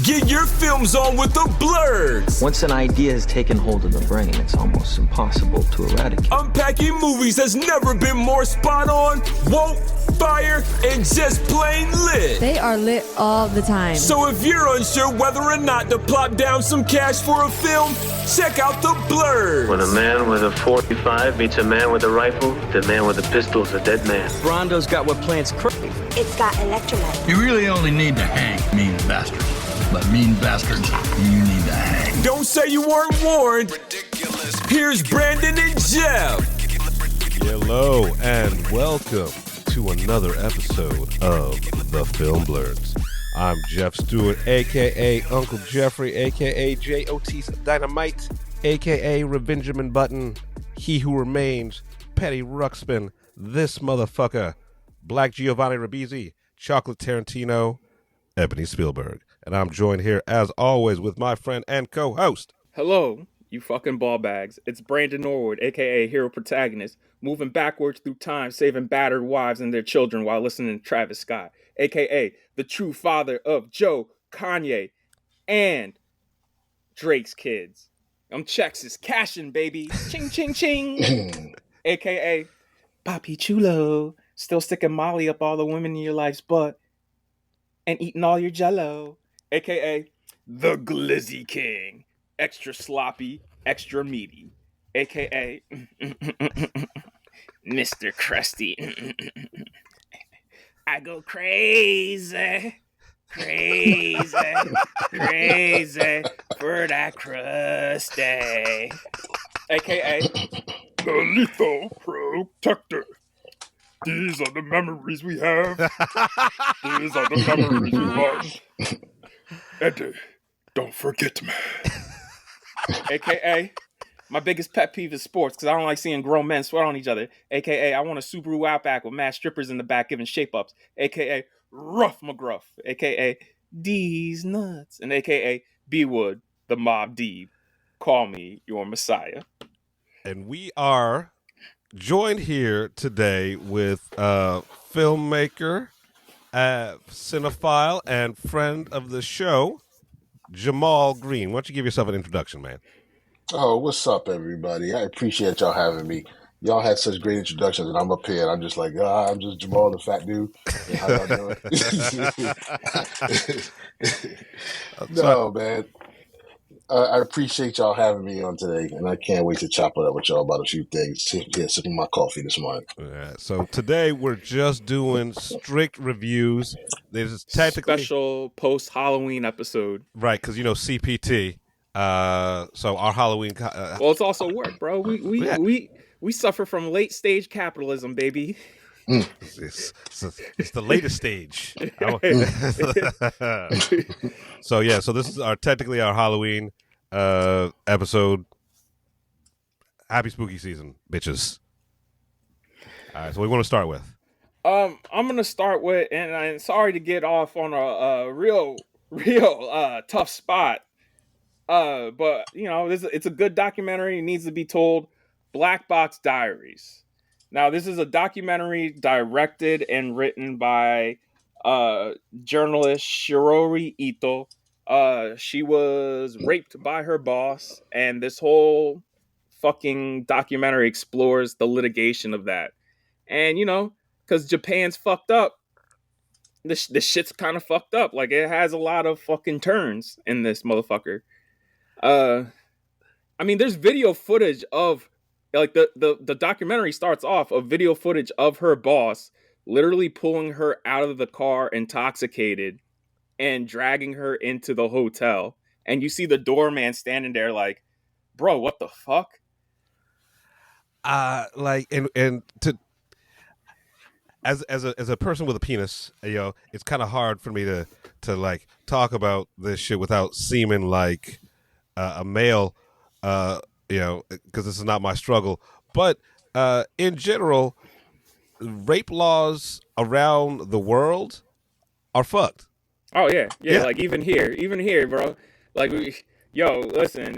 Get your films on with the Blurgs. Once an idea has taken hold of the brain, it's almost impossible to eradicate. Unpacking movies has never been more spot on, woke, fire, and just plain lit. They are lit all the time. So if you're unsure whether or not to plop down some cash for a film, check out the Blurgs. When a man with a 45 meets a man with a rifle, the man with a pistol is a dead man. Brondo's got what plants crave. It's got electrolyte. You really only need to hang mean bastards. But mean bastards, you need to hang. Don't say you weren't warned. Ridiculous. Here's Brandon and Jeff. Hello and welcome to another episode of The Film Blurgs. I'm Jeff Stewart, a.k.a. Uncle Jeffrey, a.k.a. J.O.T. Dynamite, a.k.a. Revengeman Button, He Who Remains, Petty Ruxpin, This Motherfucker, Black Giovanni Ribisi, Chocolate Tarantino, Ebony Spielberg. And I'm joined here, as always, with my friend and co-host. Hello, you fucking ball bags. It's Brandon Norwood, a.k.a. Hero Protagonist, moving backwards through time, saving battered wives and their children while listening to Travis Scott, a.k.a. the true father of Joe, Kanye, and Drake's kids. I'm Texas cashing, baby. Ching, ching, ching. a.k.a. Papi Chulo, still sticking Molly up all the women in your life's butt and eating all your jello. A.k.a. the Glizzy King. Extra sloppy, extra meaty. A.k.a. Mr. Krusty. I go crazy, crazy, crazy for that Krusty. A.k.a. the Lethal Protector. These are the memories we have. These are the memories we love. Eddie, don't forget me. AKA, my biggest pet peeve is sports because I don't like seeing grown men sweat on each other. AKA, I want a Subaru Outback with mad strippers in the back giving shape-ups. AKA, Rough McGruff. AKA, D's nuts. And AKA, B-Wood, the Mob Deeb. Call me your messiah. And we are joined here today with filmmaker, cinephile, and friend of the show, Jamaal Green. Why don't you give yourself an introduction, man? Oh, what's up, everybody? I appreciate y'all having me. Y'all had such great introductions, and I'm up here, and I'm just like, I'm just Jamaal, the fat dude. And how y'all doing? No, man. I appreciate y'all having me on today, and I can't wait to chop it up with y'all about a few things. Sipping my coffee this morning. Yeah, so today we're just doing strict reviews. There's technically special post-Halloween episode, right? Because CPT. So our Halloween. Well, it's also work, bro. We suffer from late stage capitalism, baby. It's the latest stage. So this is technically our Halloween episode. Happy spooky season, bitches. All right, so what do we want to start with? I'm gonna start with, and I'm sorry to get off on a real tough spot. But it's a good documentary. It needs to be told. Black Box Diaries. Now, this is a documentary directed and written by journalist Shirori Ito. She was raped by her boss, and this whole fucking documentary explores the litigation of that. And, because Japan's fucked up, this shit's kind of fucked up. Like, it has a lot of fucking turns in this motherfucker. There's video footage of, like, the documentary starts off of video footage of her boss literally pulling her out of the car intoxicated and dragging her into the hotel. And you see the doorman standing there like, bro, what the fuck? As a person with a penis, it's kind of hard for me to like talk about this shit without seeming like a male, because this is not my struggle. But in general, rape laws around the world are fucked. Oh yeah. Like even here, bro. Like, listen,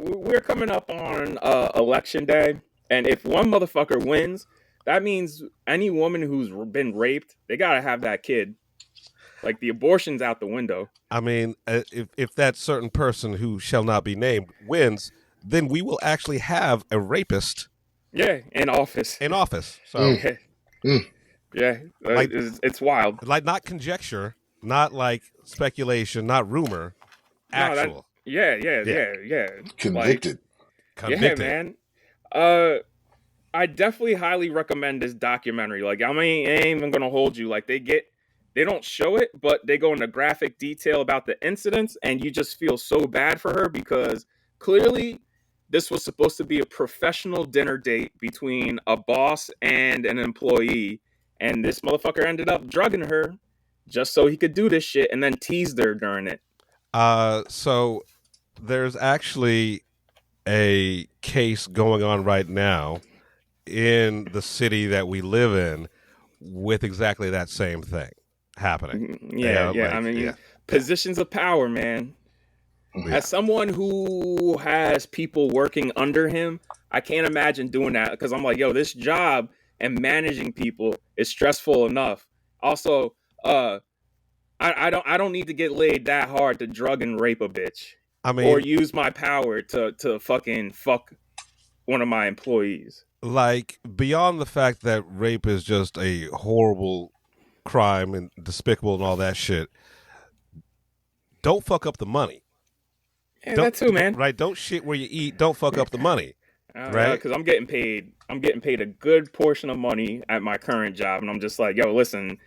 we're coming up on election day, and if one motherfucker wins, that means any woman who's been raped, they gotta have that kid. Like the abortion's out the window. I mean, if that certain person who shall not be named wins, then we will actually have a rapist. Yeah, in office. So, yeah, like, it's wild. Like not conjecture, not like speculation, not rumor, actual. Yeah. Convicted. Yeah, man. I definitely highly recommend this documentary. Like, I mean, I ain't even gonna hold you. Like, they don't show it, but they go into graphic detail about the incidents, and you just feel so bad for her because clearly this was supposed to be a professional dinner date between a boss and an employee, and this motherfucker ended up drugging her just so he could do this shit and then teased her during it. So there's actually a case going on right now in the city that we live in with exactly that same thing happening. Positions of power, man. Yeah. As someone who has people working under him, I can't imagine doing that because I'm like, yo, this job and managing people is stressful enough. Also, I don't need to get laid that hard to drug and rape a bitch. I mean, or use my power to fucking fuck one of my employees. Like, beyond the fact that rape is just a horrible crime and despicable and all that shit, don't fuck up the money. Yeah, that too, man. Right? Don't shit where you eat. Don't fuck up the money. Right? Because I'm getting paid a good portion of money at my current job, and I'm just like, yo, listen,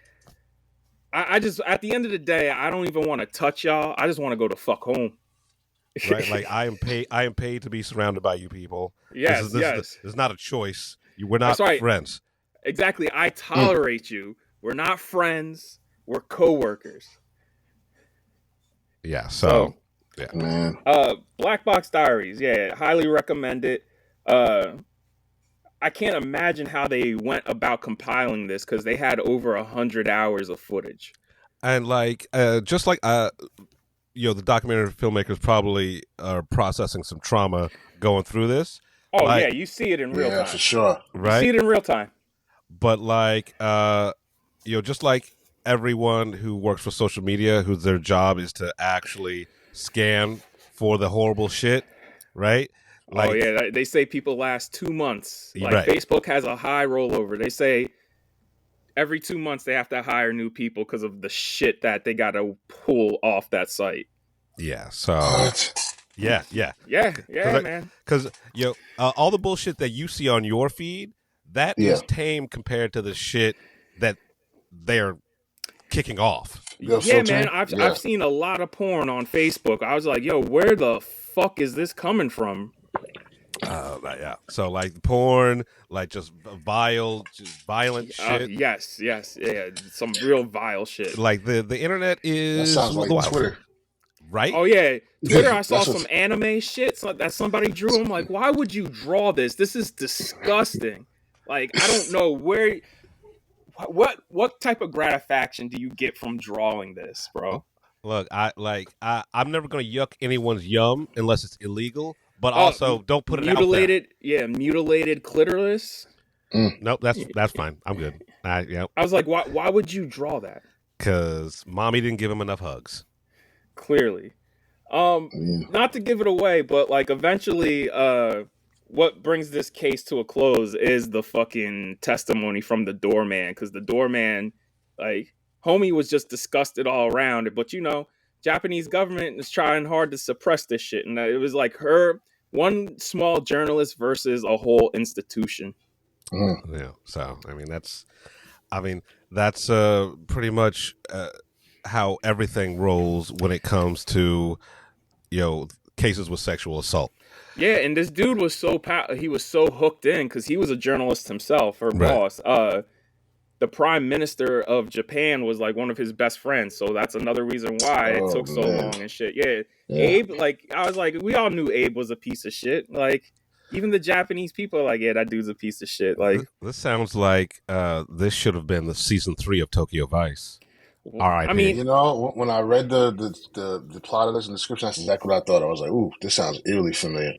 I just, at the end of the day, I don't even want to touch y'all. I just want to go to fuck home. Right, like I am paid to be surrounded by you people. Yes, this is not a choice. We're not friends. Exactly. I tolerate you. We're not friends. We're coworkers. Yeah. So yeah, man. Black Box Diaries. Yeah, highly recommend it. I can't imagine how they went about compiling this because they had over 100 hours of footage. And like, just like the documentary filmmakers probably are processing some trauma going through this. Oh, like, yeah, you see it in real time. Yeah, for sure. Right? You see it in real time. But like, just like everyone who works for social media, whose their job is to actually scan for the horrible shit, right? Like, oh, yeah, they say people last 2 months. Like, right. Facebook has a high rollover. They say every 2 months they have to hire new people because of the shit that they got to pull off that site. Yeah, so yeah, man. Because all the bullshit that you see on your feed, that is tame compared to the shit that they're kicking off. Yeah, man. I've seen a lot of porn on Facebook. I was like, yo, where the fuck is this coming from? Yeah. So like porn, like just violent shit. Yes, yeah, some real vile shit. Like the internet is that sounds like Twitter, right? Oh yeah, Twitter. I saw some anime shit that somebody drew. I'm like, why would you draw this? This is disgusting. Like, I don't know what type of gratification do you get from drawing this, bro? Look, I'm never gonna yuck anyone's yum unless it's illegal. But also, don't put it out there. Yeah, mutilated clitoris. Nope, that's fine. I'm good. I was like, why would you draw that? Because mommy didn't give him enough hugs. Clearly. Not to give it away, but like eventually, what brings this case to a close is the fucking testimony from the doorman. Because the doorman, like, homie was just disgusted all around. But Japanese government is trying hard to suppress this shit, and it was like one small journalist versus a whole institution. Yeah. So that's pretty much how everything rolls when it comes to cases with sexual assault. Yeah, and this dude was he was so hooked in because he was a journalist himself. Her boss. The prime minister of Japan was like one of his best friends. So that's another reason why it took so long and shit. Yeah. Abe, like, I was like, we all knew Abe was a piece of shit. Like, even the Japanese people are like, yeah, that dude's a piece of shit. Like, this sounds like this should have been the season 3 of Tokyo Vice. All right. I mean, when I read the plot of this and description, that's exactly what I thought. I was like, ooh, this sounds eerily familiar.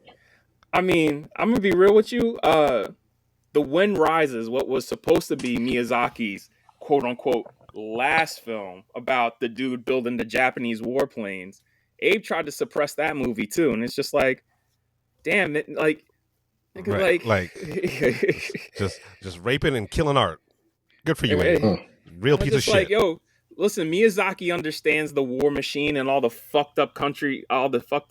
I mean, I'm gonna be real with you. The Wind Rises, what was supposed to be Miyazaki's quote unquote last film about the dude building the Japanese warplanes, Abe tried to suppress that movie too, and it's just like, damn it, like, just raping and killing art. Good for you, Abe. Real piece of shit. Like, yo, listen, Miyazaki understands the war machine and all the fucked up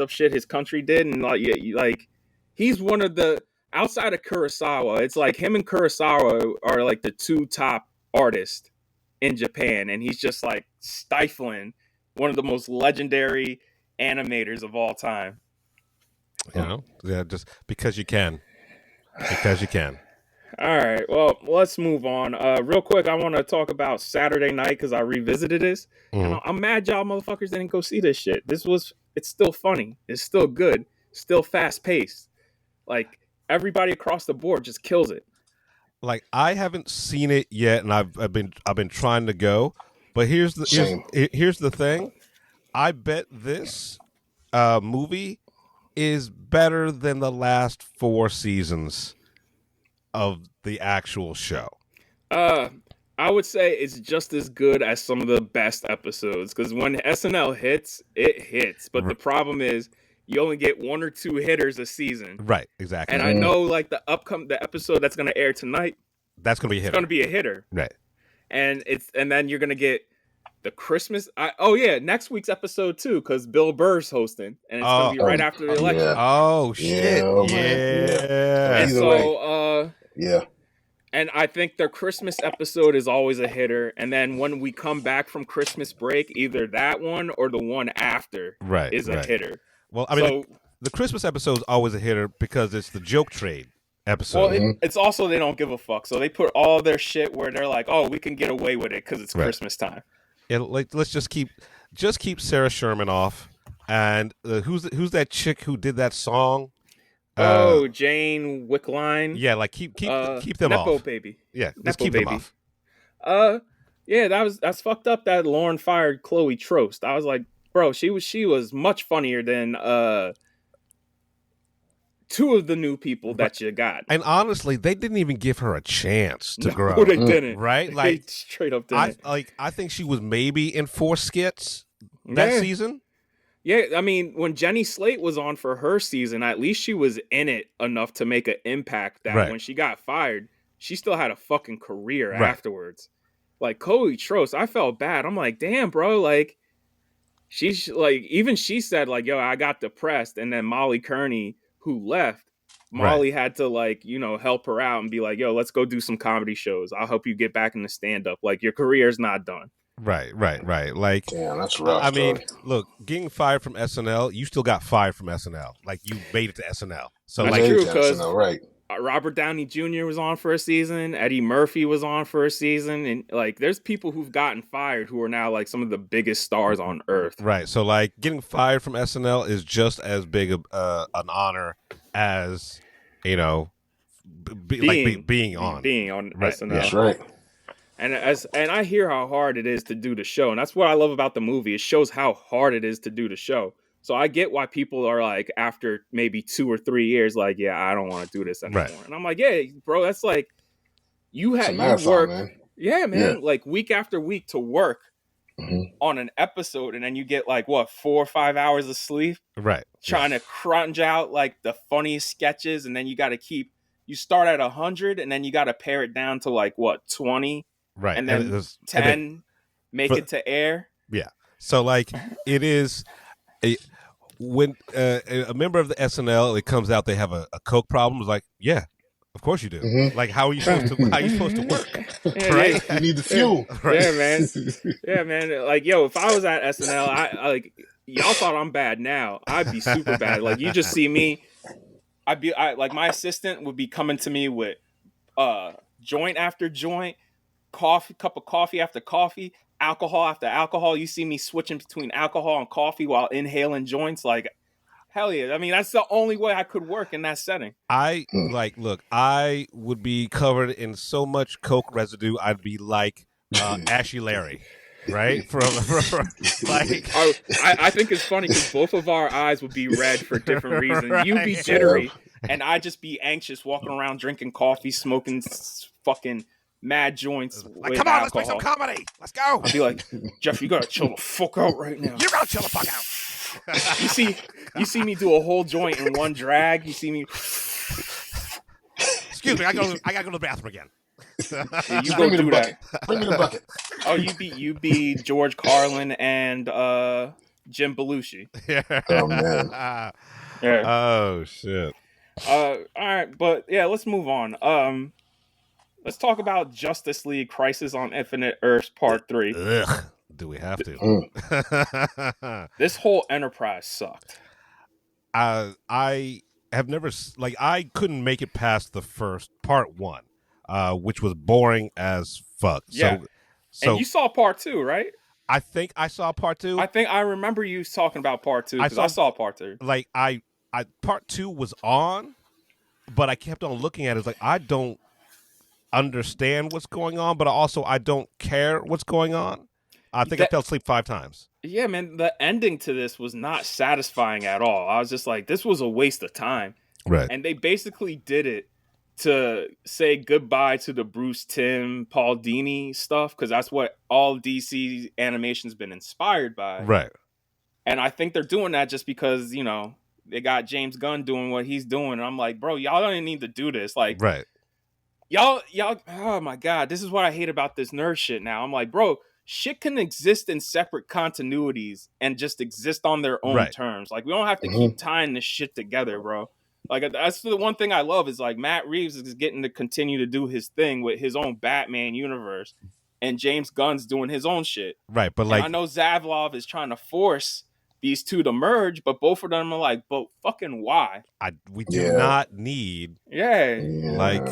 shit his country did, and like he's one of the, outside of Kurosawa, it's like him and Kurosawa are like the two top artists in Japan, and he's just like stifling one of the most legendary animators of all time. You know, yeah, just because you can. Because you can. All right, well, let's move on. Real quick, I want to talk about Saturday Night because I revisited this. And I'm mad y'all motherfuckers didn't go see this shit. It's still funny. It's still good. Still fast paced. Like, everybody across the board just kills it. Like, I haven't seen it yet, and I've been trying to go. But here's the thing. I bet this movie is better than the last 4 seasons of the actual show. I would say it's just as good as some of the best episodes, because when SNL hits, it hits. But the problem is you only get 1 or 2 hitters a season. Right, exactly. And I know, like, the episode that's going to air tonight, that's going to be a hitter. It's going to be a hitter. Right. And then you're going to get the Christmas. Next week's episode too, because Bill Burr's hosting, and it's going to be right after the election. Yeah. Oh shit! Yeah. And so, yeah. And I think their Christmas episode is always a hitter. And then when we come back from Christmas break, either that one or the one after is a hitter. Well, I mean, the Christmas episode is always a hitter because it's the joke trade episode. Well, it's also they don't give a fuck. So they put all their shit where they're like, oh, we can get away with it because it's Christmas time. Let's just keep Sarah Sherman off. And who's that chick who did that song? Jane Wickline. Yeah, like keep them Nepo off. Baby. Yeah, Nepo let's keep baby. them off. Yeah, that's fucked up that Lauren fired Chloe Trost. I was like, bro, she was much funnier than 2 of the new people that you got. And honestly, they didn't even give her a chance to grow. No, they didn't. Right? Like, they straight up didn't. I think she was maybe in 4 skits that season. Yeah, I mean, when Jenny Slate was on for her season, at least she was in it enough to make an impact that when she got fired, she still had a fucking career afterwards. Like, Chloe Trost, I felt bad. I'm like, damn, bro, like, she's like, even she said, like, yo, I got depressed. And then Molly Kearney, who left, Molly had to, like, you know, help her out and be like, yo, let's go do some comedy shows. I'll help you get back into stand-up. Like, your career's not done. Right. Like, damn, that's rough. I mean, look, getting fired from SNL, you still got fired from SNL. Like, you made it to SNL. So, that's like, true, because Robert Downey Jr. was on for a season, Eddie Murphy was on for a season, and like, there's people who've gotten fired who are now like some of the biggest stars on earth. Right. So, like, getting fired from SNL is just as big an honor as, you know, being on SNL. That's right. And I hear how hard it is to do the show, and that's what I love about the movie. It shows how hard it is to do the show. So I get why people are like, after maybe 2 or 3 years, like, yeah, I don't want to do this anymore. Right. And I'm like, yeah, bro, that's like you work, man. Yeah, man, yeah. Like week after week to work on an episode, and then you get like what 4 or 5 hours of sleep, right? Trying to crunch out like the funniest sketches, and then you got to you start at 100, and then you got to pare it down to like what 20. Right. And then 10 make it to air. Yeah. So like it is when a member of the SNL, it comes out they have a coke problem. It's like, yeah, of course you do. Like, how are you supposed to work? Right? You need the fuel. Right. Yeah, man. Yeah, man. Like, yo, if I was at SNL, I like y'all thought I'm bad now. I'd be super bad. Like, you just see me. Like my assistant would be coming to me with joint after joint, cup of coffee after coffee, alcohol after alcohol. You see me switching between alcohol and coffee while inhaling joints. Like, hell yeah. I mean, that's the only way I could work in that setting. I would be covered in so much coke residue. I'd be like Ashy Larry. Right? From like, I think it's funny because both of our eyes would be red for different reasons. Right. You'd be jittery, and I'd just be anxious walking around drinking coffee, smoking fucking mad joints Like, with come on, alcohol. let's make some comedy. Let's go. I'd be like, Jeff, you gotta chill the fuck out right now. You gotta chill the fuck out. You see me do a whole joint in one drag. You see me. Excuse me, I gotta go to the bathroom again. Yeah, you go do that. Bring me the bucket. Oh, you be George Carlin and Jim Belushi. Oh man. Yeah. Oh shit. All right, but yeah, let's move on. Let's talk about Justice League: Crisis on Infinite Earths Part 3. Ugh. Do we have to? This whole enterprise sucked. I have never I couldn't make it past the first part 1, which was boring as fuck. Yeah. So and you saw Part 2, right? I think I saw part 2. I think I remember you talking about Part 2 because I saw Part 2. Like I part 2 was on, but I kept on looking at it. It's like I don't understand what's going on, but also I don't care what's going on. I think I fell asleep 5 times. Yeah, man, the ending to this was not satisfying at all. I was just like, this was a waste of time. Right. And they basically did it to say goodbye to the Bruce Timm, Paul Dini stuff, because that's what all DC animation's been inspired by. Right. And I think they're doing that just because, you know, they got James Gunn doing what he's doing. And I'm like, bro, y'all don't need to do this. Like, right. Y'all, oh my God, this is what I hate about this nerd shit now. I'm like, bro, shit can exist in separate continuities and just exist on their own terms. Like, we don't have to keep tying this shit together, bro. Like, that's the one thing I love is, like, Matt Reeves is getting to continue to do his thing with his own Batman universe, and James Gunn's doing his own shit. Right, but, and like... I know Zaslav is trying to force these two to merge, but both of them are like, but fucking why? We do not need... Like...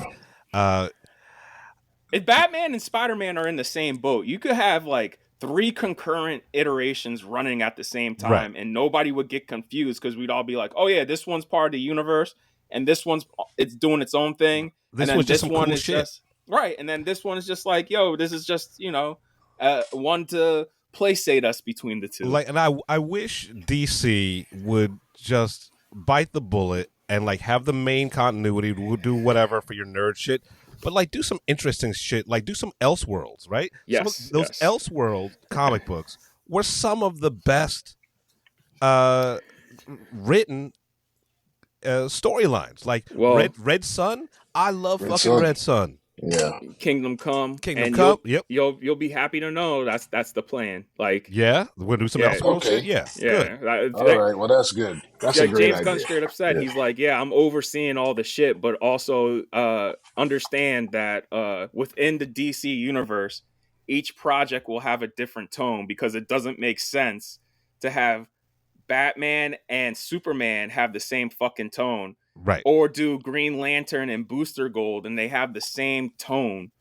If Batman and Spider-Man are in the same boat, you could have like 3 concurrent iterations running at the same time, and nobody would get confused because we'd all be like, "Oh yeah, this one's part of the universe, and this one's it's doing its own thing." This and then was just this some one cool is shit. just right, and then this one is just like, "Yo, this is just one to playsate us between the two." Like, and I wish DC would just bite the bullet and like have the main continuity, do whatever for your nerd shit. But, like, do some interesting shit. Like, do some Elseworlds, right? Yes. Those Elseworld comic books were some of the best written storylines. Like, Red Sun. I love fucking Red Sun. Yeah. Kingdom Come. You'll be happy to know that's the plan. Like, yeah, we'll do some Elseworld shit. Yeah. Good. All right. Well, that's good. That's a great James idea. Gunn straight up said, he's like, yeah, I'm overseeing all the shit, but also understand that within the DC universe, each project will have a different tone because it doesn't make sense to have Batman and Superman have the same fucking tone. Right. Or do Green Lantern and Booster Gold and they have the same tone.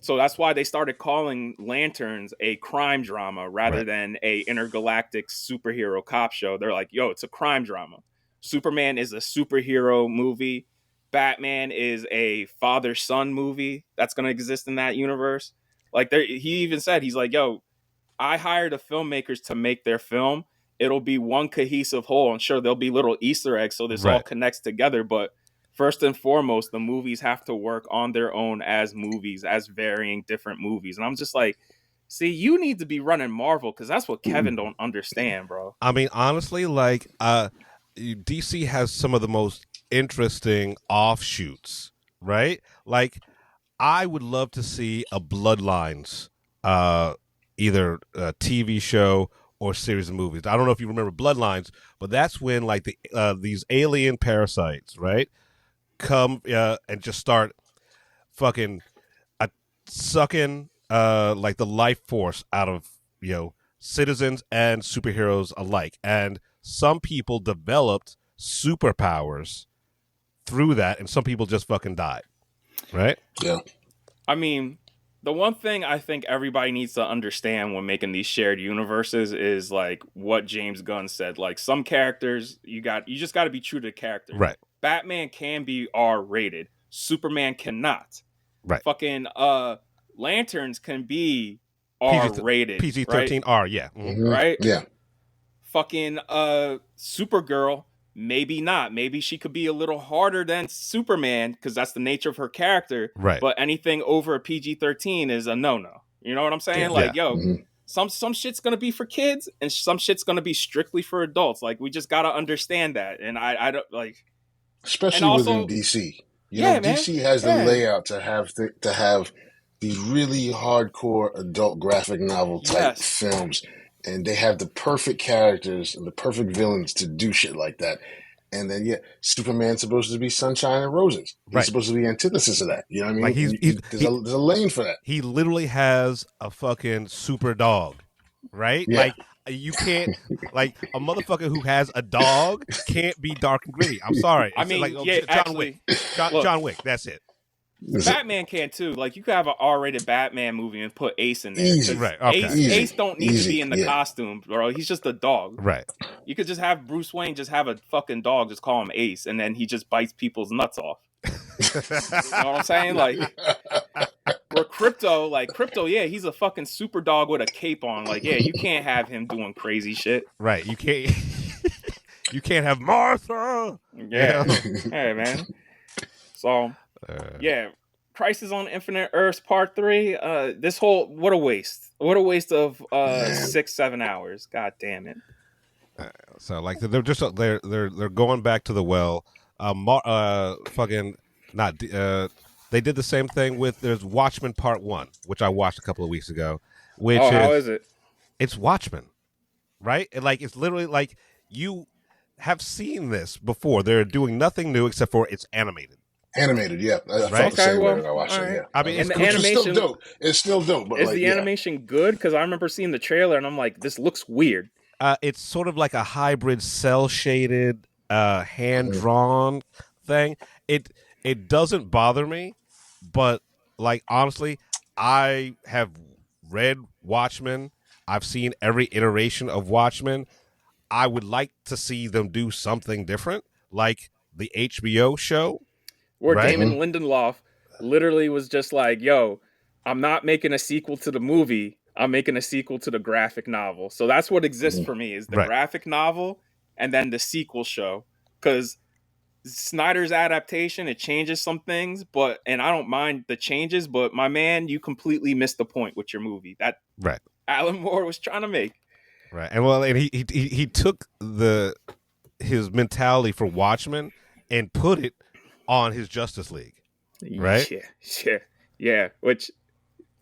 So that's why they started calling Lanterns a crime drama rather than a intergalactic superhero cop show. They're like, yo, it's a crime drama. Superman is a superhero movie. Batman is a father-son movie that's going to exist in that universe. Like, he even said, he's like, yo, I hired the filmmakers to make their film. It'll be one cohesive whole. I'm sure there'll be little Easter eggs so this all connects together. But first and foremost, the movies have to work on their own as movies, as varying different movies. And I'm just like, see, you need to be running Marvel because that's what Kevin don't understand, bro. I mean, honestly, like, DC has some of the most interesting offshoots, right? Like, I would love to see a Bloodlines, either a TV show or series of movies. I don't know if you remember Bloodlines, but that's when like these alien parasites, right, come and just start fucking sucking like the life force out of citizens and superheroes alike. And some people developed superpowers through that, and some people just fucking died. Right? Yeah. I mean, the one thing I think everybody needs to understand when making these shared universes is like what James Gunn said. Like, some characters you just got to be true to the character. Right. Batman can be R-rated. Superman cannot. Right. Fucking Lanterns can be R-rated. PG-13 R, yeah. Mm-hmm. Right? Yeah. Fucking Supergirl maybe not. Maybe she could be a little harder than Superman because that's the nature of her character. Right. But anything over a PG-13 is a no-no. You know what I'm saying? Like, yo, some shit's gonna be for kids and some shit's gonna be strictly for adults. Like, we just gotta understand that. And I don't like, especially also, within DC. You know, DC has the layout to have these really hardcore adult graphic novel type films, and they have the perfect characters and the perfect villains to do shit like that. And then, Superman's supposed to be sunshine and roses. He's supposed to be antithesis of that. You know what I mean? Like there's a lane for that. He literally has a fucking super dog, right? Yeah. Like, you can't, like, a motherfucker who has a dog can't be dark and gritty. I'm sorry. I mean, like, John Wick. Look, John Wick, that's it. Batman can too. Like, you could have an R-rated Batman movie and put Ace in there. Easy. Right. Okay. Ace don't need to be in the costume, bro. He's just a dog. Right. You could just have Bruce Wayne just have a fucking dog, just call him Ace, and then he just bites people's nuts off. You know what I'm saying? Like, or Crypto, he's a fucking super dog with a cape on. Like, you can't have him doing crazy shit. Right. You can't. You can't have Martha. Yeah. Hey, man. So. Crisis on Infinite Earths Part 3. What a waste. What a waste of 6-7 hours. God damn it. So like they're just they're going back to the well. They did the same thing with there's Watchmen Part 1, which I watched a couple of weeks ago. How is it? It's Watchmen, right? Like it's literally like you have seen this before. They're doing nothing new except for it's animated. Animated, yeah. I felt the same way when I watched it. Yeah. I mean, the animation still dope. It's still dope. But is the animation good? Because I remember seeing the trailer and I'm like, this looks weird. It's sort of like a hybrid cell shaded, hand drawn thing. It doesn't bother me, but like honestly, I have read Watchmen. I've seen every iteration of Watchmen. I would like to see them do something different, like the HBO show. Where Damon Lindelof literally was just like, yo, I'm not making a sequel to the movie. I'm making a sequel to the graphic novel. So that's what exists for me is the graphic novel and then the sequel show. Because Snyder's adaptation, it changes some things, and I don't mind the changes, but my man, you completely missed the point with your movie. That Alan Moore was trying to make. Right. And he took his mentality for Watchmen and put it on his Justice League, right? Yeah. Which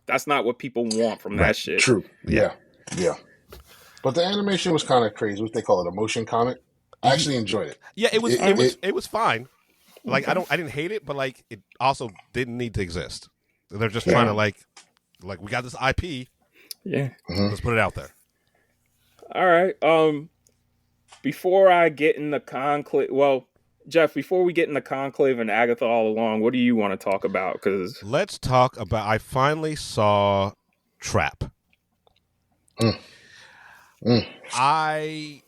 that's not what people want from that shit. True. Yeah. But the animation was kind of crazy. What they call it, a motion comic. I actually enjoyed it. Yeah, it was fine. Like I didn't hate it, but like it also didn't need to exist. They're just trying to like we got this IP. Yeah. Let's put it out there. All right. Before I get in the conclave, Jeff, before we get in the conclave and Agatha all along, what do you want to talk about? Because let's talk about. I finally saw Trap. I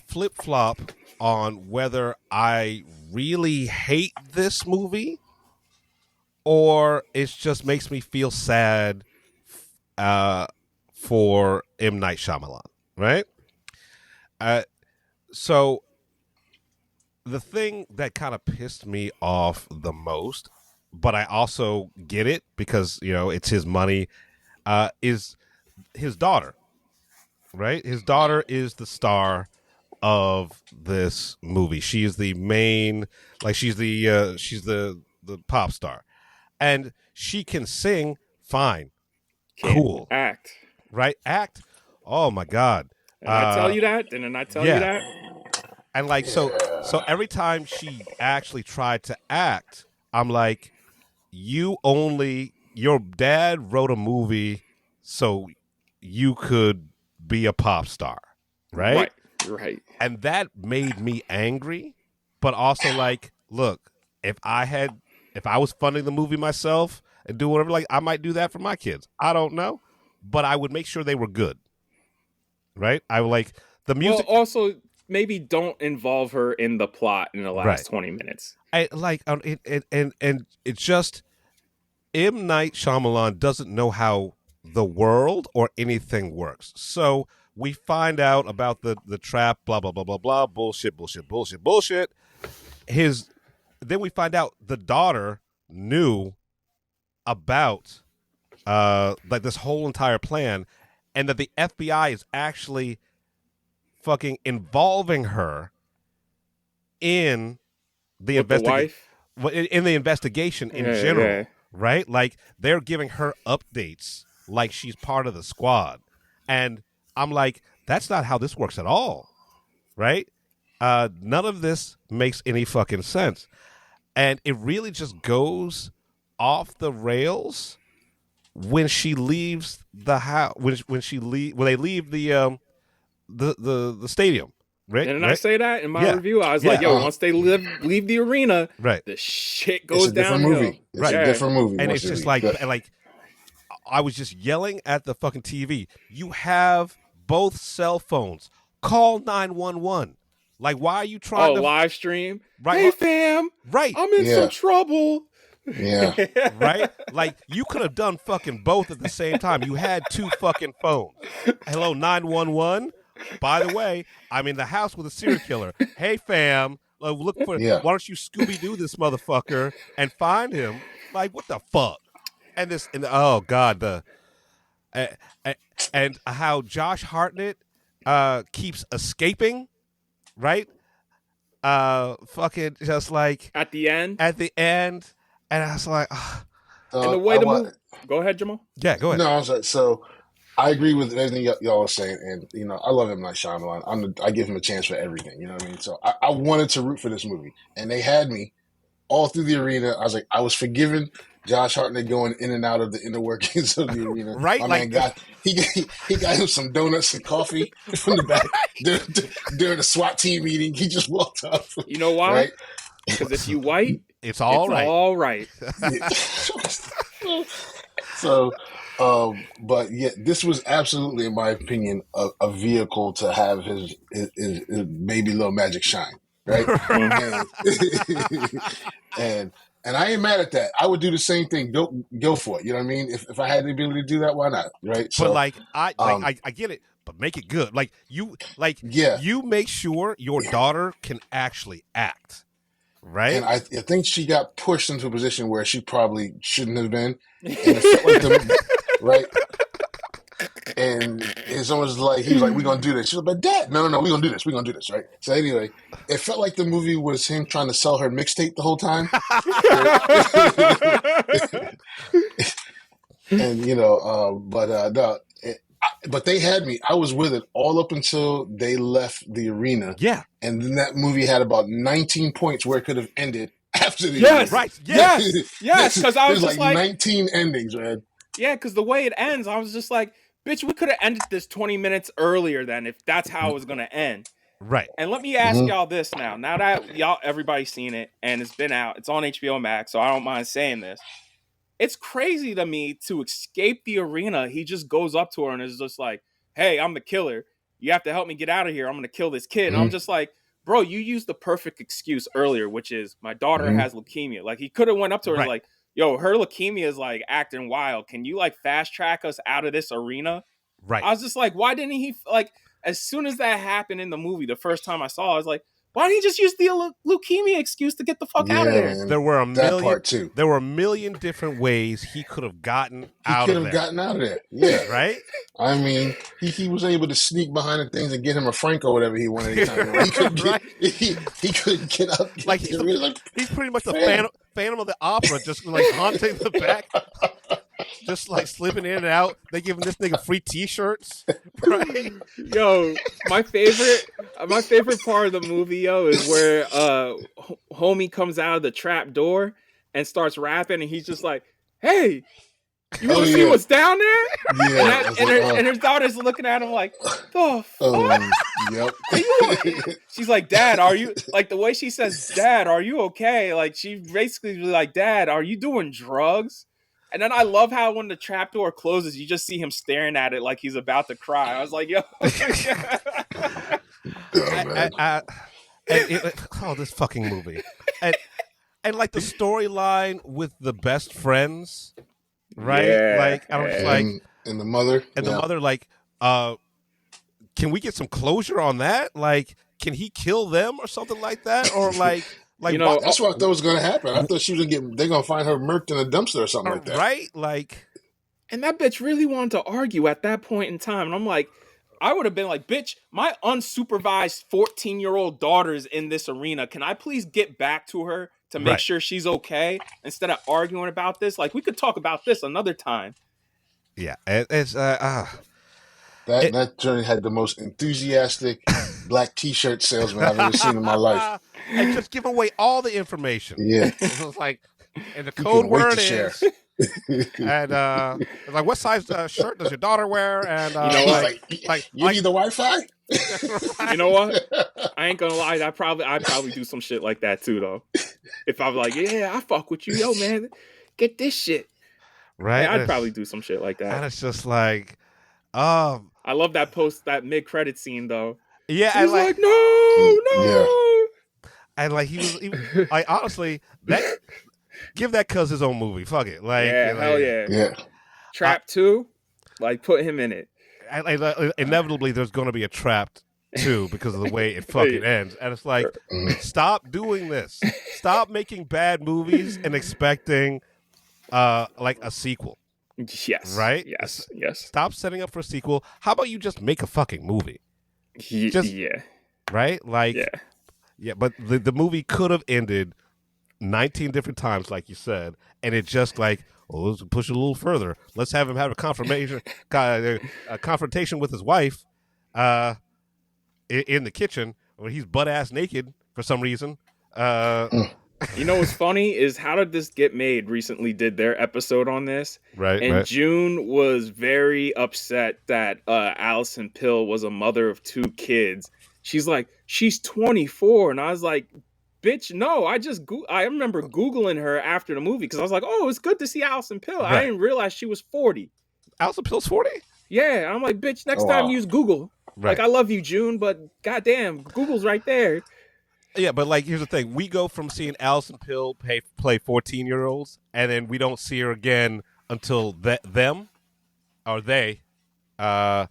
flip flop on whether I really hate this movie or it just makes me feel sad for M. Night Shyamalan, right? So the thing that kind of pissed me off the most, but I also get it because, you know, it's his money, is his daughter, right? His daughter is the star of this movie. She is the main, like she's the pop star. And she can sing fine. Cool. Act. Right? Act. Oh my God. Didn't I tell you that? Didn't I tell you that? And like so every time she actually tried to act, I'm like, your dad wrote a movie so you could be a pop star, right? Right. And that made me angry, but also like, look, if I was funding the movie myself and do whatever, like I might do that for my kids. I don't know, but I would make sure they were good. Right? I would like the music. Well, also maybe don't involve her in the plot in the last 20 minutes. And it's just M. Night Shyamalan doesn't know how the world or anything works. So we find out about the trap, blah, blah, blah, blah, blah, bullshit. Then we find out the daughter knew about like this whole entire plan, and that the FBI is actually fucking involving her in the investigation in general, right? Like they're giving her updates like she's part of the squad. And I'm like, that's not how this works at all, right? None of this makes any fucking sense. And it really just goes off the rails when she leaves the house, when they leave the stadium. Right? Didn't I say that in my review? I was like, yo, once they leave the arena, the shit goes downhill. It's a different movie. And it's just like I was just yelling at the fucking TV. You have both cell phones. Call 911. Like, why are you trying to live stream? Right, hey, fam. Right. I'm in some trouble. Yeah. Right? Like, you could have done fucking both at the same time. You had two fucking phones. Hello, 911. By the way, I'm in the house with a serial killer. Hey, fam. Look for Why don't you Scooby-Doo this motherfucker and find him? Like, what the fuck? Oh God, and how Josh Hartnett keeps escaping, right? Fucking just like at the end, and I was like, and the way the movie. Go ahead, Jamal. Yeah, go ahead. No, I was like, so I agree with everything y'all are saying, and I love M. Night Shyamalan. I give him a chance for everything. You know what I mean? So I wanted to root for this movie, and they had me all through the arena. I was like, I was forgiven. Josh Hartnett going in and out of the inner workings of the arena. Right? My man got he got him some donuts and coffee from the back during the SWAT team meeting. He just walked up. You know why? Because if you white, it's all right. All right. So, but yeah, this was absolutely, in my opinion, a vehicle to have his baby little magic shine, right? And I ain't mad at that. I would do the same thing. Go for it. You know what I mean? If I had the ability to do that, why not? Right. So, but I get it, but make it good. You make sure your daughter can actually act. Right. And I think she got pushed into a position where she probably shouldn't have been. And it felt like right. And it's almost like he was like, "We're gonna do this." She was like, "Dad, no, we're gonna do this. We're gonna do this." Right. So anyway, it felt like the movie was him trying to sell her mixtape the whole time. And no. But they had me. I was with it all up until they left the arena. Yeah. And then that movie had about 19 points where it could have ended after the arena. Right. Yes. Because I was just like 19 endings, man. Yeah, because the way it ends, I was just like, bitch, we could have ended this 20 minutes earlier then if that's how it was going to end. Right. And let me ask y'all this now. Now that everybody's seen it and it's been out, it's on HBO Max, so I don't mind saying this. It's crazy to me to escape the arena. He just goes up to her and is just like, hey, I'm the killer. You have to help me get out of here. I'm going to kill this kid. And I'm just like, bro, you used the perfect excuse earlier, which is my daughter has leukemia. Like, he could have went up to her and like, yo, her leukemia is like acting wild. Can you like fast track us out of this arena? Right. I was just like, why didn't he like, as soon as that happened in the movie, the first time I saw it, I was like, why didn't he just use the leukemia excuse to get the fuck out of there? Man, there were a part million different ways he could have gotten out of there. He could have gotten out of there. Yeah. Right? I mean, he was able to sneak behind the things and get him a Franco, whatever he wanted. He couldn't get up. He's pretty much the Phantom of the Opera, just like haunting the back. Just like slipping in and out. They giving this nigga free T-shirts. Right? Yo, my favorite part of the movie, yo, is where homie comes out of the trap door and starts rapping, and he's just like, "Hey, you want to see what's down there?" Yeah. And her daughter's looking at him like, "The fuck?" Yep. She's like, "Dad, are you like the way she says, Dad, are you okay?" Like she basically was like, "Dad, are you doing drugs?" And then I love how when the trapdoor closes, you just see him staring at it like he's about to cry. I was like, yo. This fucking movie. And like the storyline with the best friends, right? Yeah. Like, I was like, And the mother. And the mother, like, can we get some closure on that? Like, can he kill them or something like that? Or like that's what I thought was going to happen. I thought she was they're going to find her murked in a dumpster or something like that. Right? Like, and that bitch really wanted to argue at that point in time. And I'm like, I would have been like, bitch, my unsupervised 14-year-old daughter's in this arena. Can I please get back to her to make sure she's okay instead of arguing about this? Like, we could talk about this another time. Yeah, it's that journey had the most enthusiastic black T-shirt salesman I've ever seen in my life. And just give away all the information. Yeah, it was like, and the code word is, and like, what size shirt does your daughter wear? And you know, you need the Wi-Fi. You know what? I ain't gonna lie. I probably do some shit like that too, though. If I'm like, yeah, I fuck with you, yo, man, get this shit. Right, yeah, I'd probably do some shit like that. And it's just like, I love that mid-credit scene though. Yeah, he's like, no. Yeah. And like he was like, honestly, give that cuz his own movie. Fuck it. Like, hell yeah. Yeah. Trap 2, like, put him in it. Inevitably, there's going to be a Trapped 2 because of the way it fucking ends. And it's like, stop doing this. Stop making bad movies and expecting like a sequel. Yes. Right? Yes. Stop setting up for a sequel. How about you just make a fucking movie? Yeah. Right? Like, yeah, but the movie could have ended 19 different times, like you said, and it just like, let's push it a little further. Let's have him have a confrontation with his wife in the kitchen where he's butt-ass naked for some reason. You know what's funny is How Did This Get Made recently did their episode on this. Right. And June was very upset that Allison Pill was a mother of 2 kids. She's like, she's 24. And I was like, bitch, no. I remember Googling her after the movie because I was like, oh, it's good to see Allison Pill. Right. I didn't realize she was 40. Allison Pill's 40? Yeah. I'm like, bitch, next time use Google. Right. Like, I love you, June, but goddamn, Google's right there. Yeah, but like, here's the thing: we go from seeing Allison Pill play 14-year-olds, and then we don't see her again until they for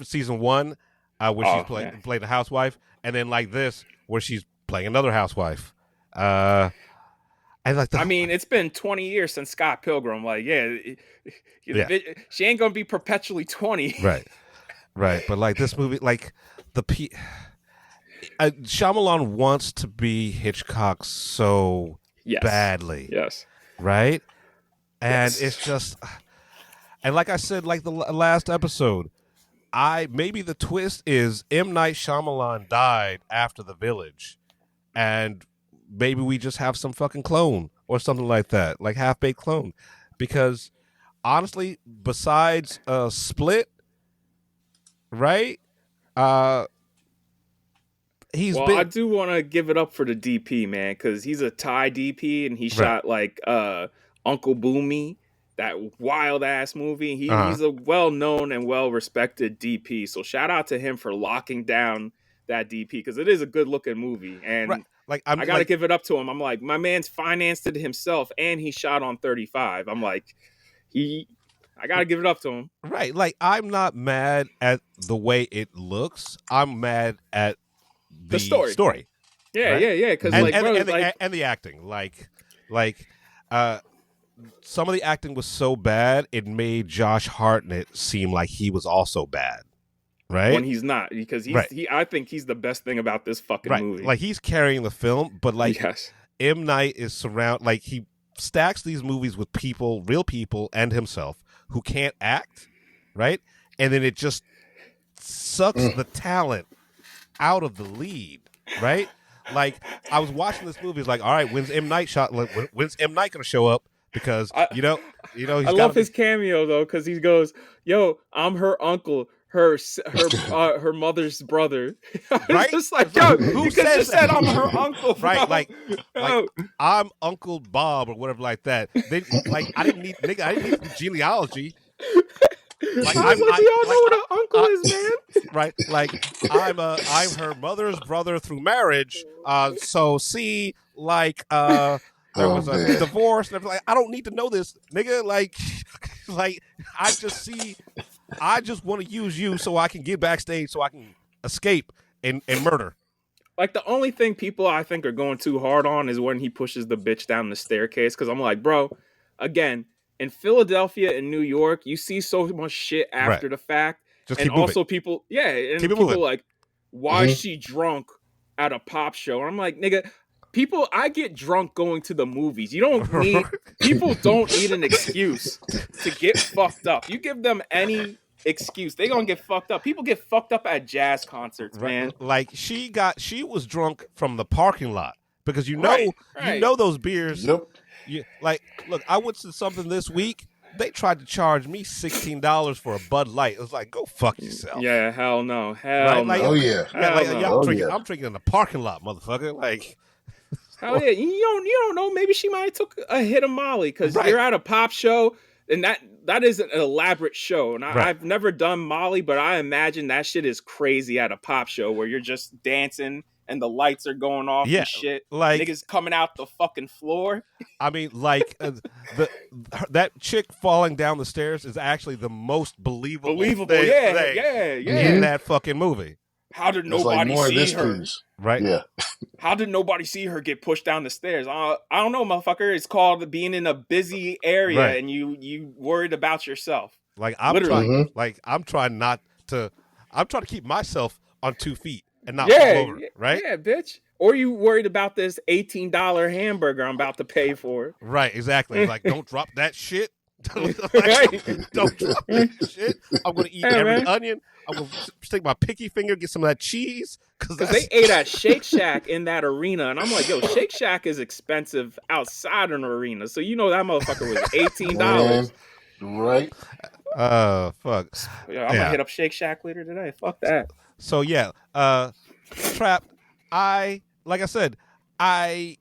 season 1, where she's playing the housewife, and then like this, where she's playing another housewife. And like, I mean, it's been 20 years since Scott Pilgrim. Like, she ain't gonna be perpetually 20. Right. But like this movie, like Shyamalan wants to be Hitchcock so badly. Yes. Right? And it's just, and like I said, like the last episode, maybe the twist is M. Night Shyamalan died after The Village, and maybe we just have some fucking clone or something like that, like half-baked clone. Because honestly, besides Split, right? I do want to give it up for the DP, man, because he's a Thai DP and he shot like Uncle Boomy, that wild ass movie. He's a well-known and well-respected DP, so shout out to him for locking down that DP because it is a good-looking movie. And like, I gotta give it up to him. I'm like, my man's financed it himself and he shot on 35. I'm like, I gotta give it up to him. Right, like I'm not mad at the way it looks. I'm mad at the story. Yeah, right? yeah. Because and the acting, like some of the acting was so bad it made Josh Hartnett seem like he was also bad, right? When he's not, because I think he's the best thing about this fucking movie. Like he's carrying the film, but like M. Night is like he stacks these movies with people, real people, and himself who can't act, right? And then it just sucks the talent out of the lead, right? Like I was watching this movie, it's like, all right, when's M. Night gonna show up? Because he's I love his cameo though, because he goes, "Yo, I'm her uncle, her mother's brother." Right? Just like, yo, who just said I'm her uncle, bro. Right? Like I'm Uncle Bob or whatever like that. I didn't need the genealogy. Like, y'all know what an uncle is, man. Right? Like I'm her mother's brother through marriage. So see, like there was a divorce and everything. Like, I don't need to know this, nigga. Like I just want to use you so I can get backstage so I can escape and murder. Like, the only thing people I think are going too hard on is when he pushes the bitch down the staircase. Because I'm like, bro, again, in Philadelphia and New York, you see so much shit after the fact. Just and keep also moving. people, and keep people like, why is she drunk at a pop show? And I'm like, nigga, I get drunk going to the movies. You don't need, people don't need an excuse to get fucked up. You give them any excuse, they gonna get fucked up. People get fucked up at jazz concerts, man. Like she was drunk from the parking lot because you know those beers. Yep. Like, look, I went to something this week. They tried to charge me $16 for a Bud Light. It was like, go fuck yourself. Yeah, hell no, hell like, no. Oh yeah, I'm drinking in the parking lot, motherfucker. Like, hell yeah, you don't know. Maybe she might have took a hit of Molly because you're at a pop show. And that is an elaborate show. And I've never done Molly, but I imagine that shit is crazy at a pop show where you're just dancing and the lights are going off and shit. Like, niggas coming out the fucking floor. I mean, like, that chick falling down the stairs is actually the most believable thing in that fucking movie. How did nobody see her? Please. Right? Yeah. How did nobody see her get pushed down the stairs? I don't know, motherfucker. It's called being in a busy area and you worried about yourself. Like, I'm trying to keep myself on 2 feet and not fall over, right? Yeah, bitch. Or you worried about this $18 hamburger I'm about to pay for. Right, exactly. Like, don't drop that shit. Don't drop that shit. I'm going to eat every onion. I'm going to stick my pinky finger, get some of that cheese. Because they ate at Shake Shack in that arena. And I'm like, yo, Shake Shack is expensive outside an arena. So you know that motherfucker was $18. Right. Fuck. Yeah, I'm going to hit up Shake Shack later today. Fuck that. So, yeah. Trapped, like I said, I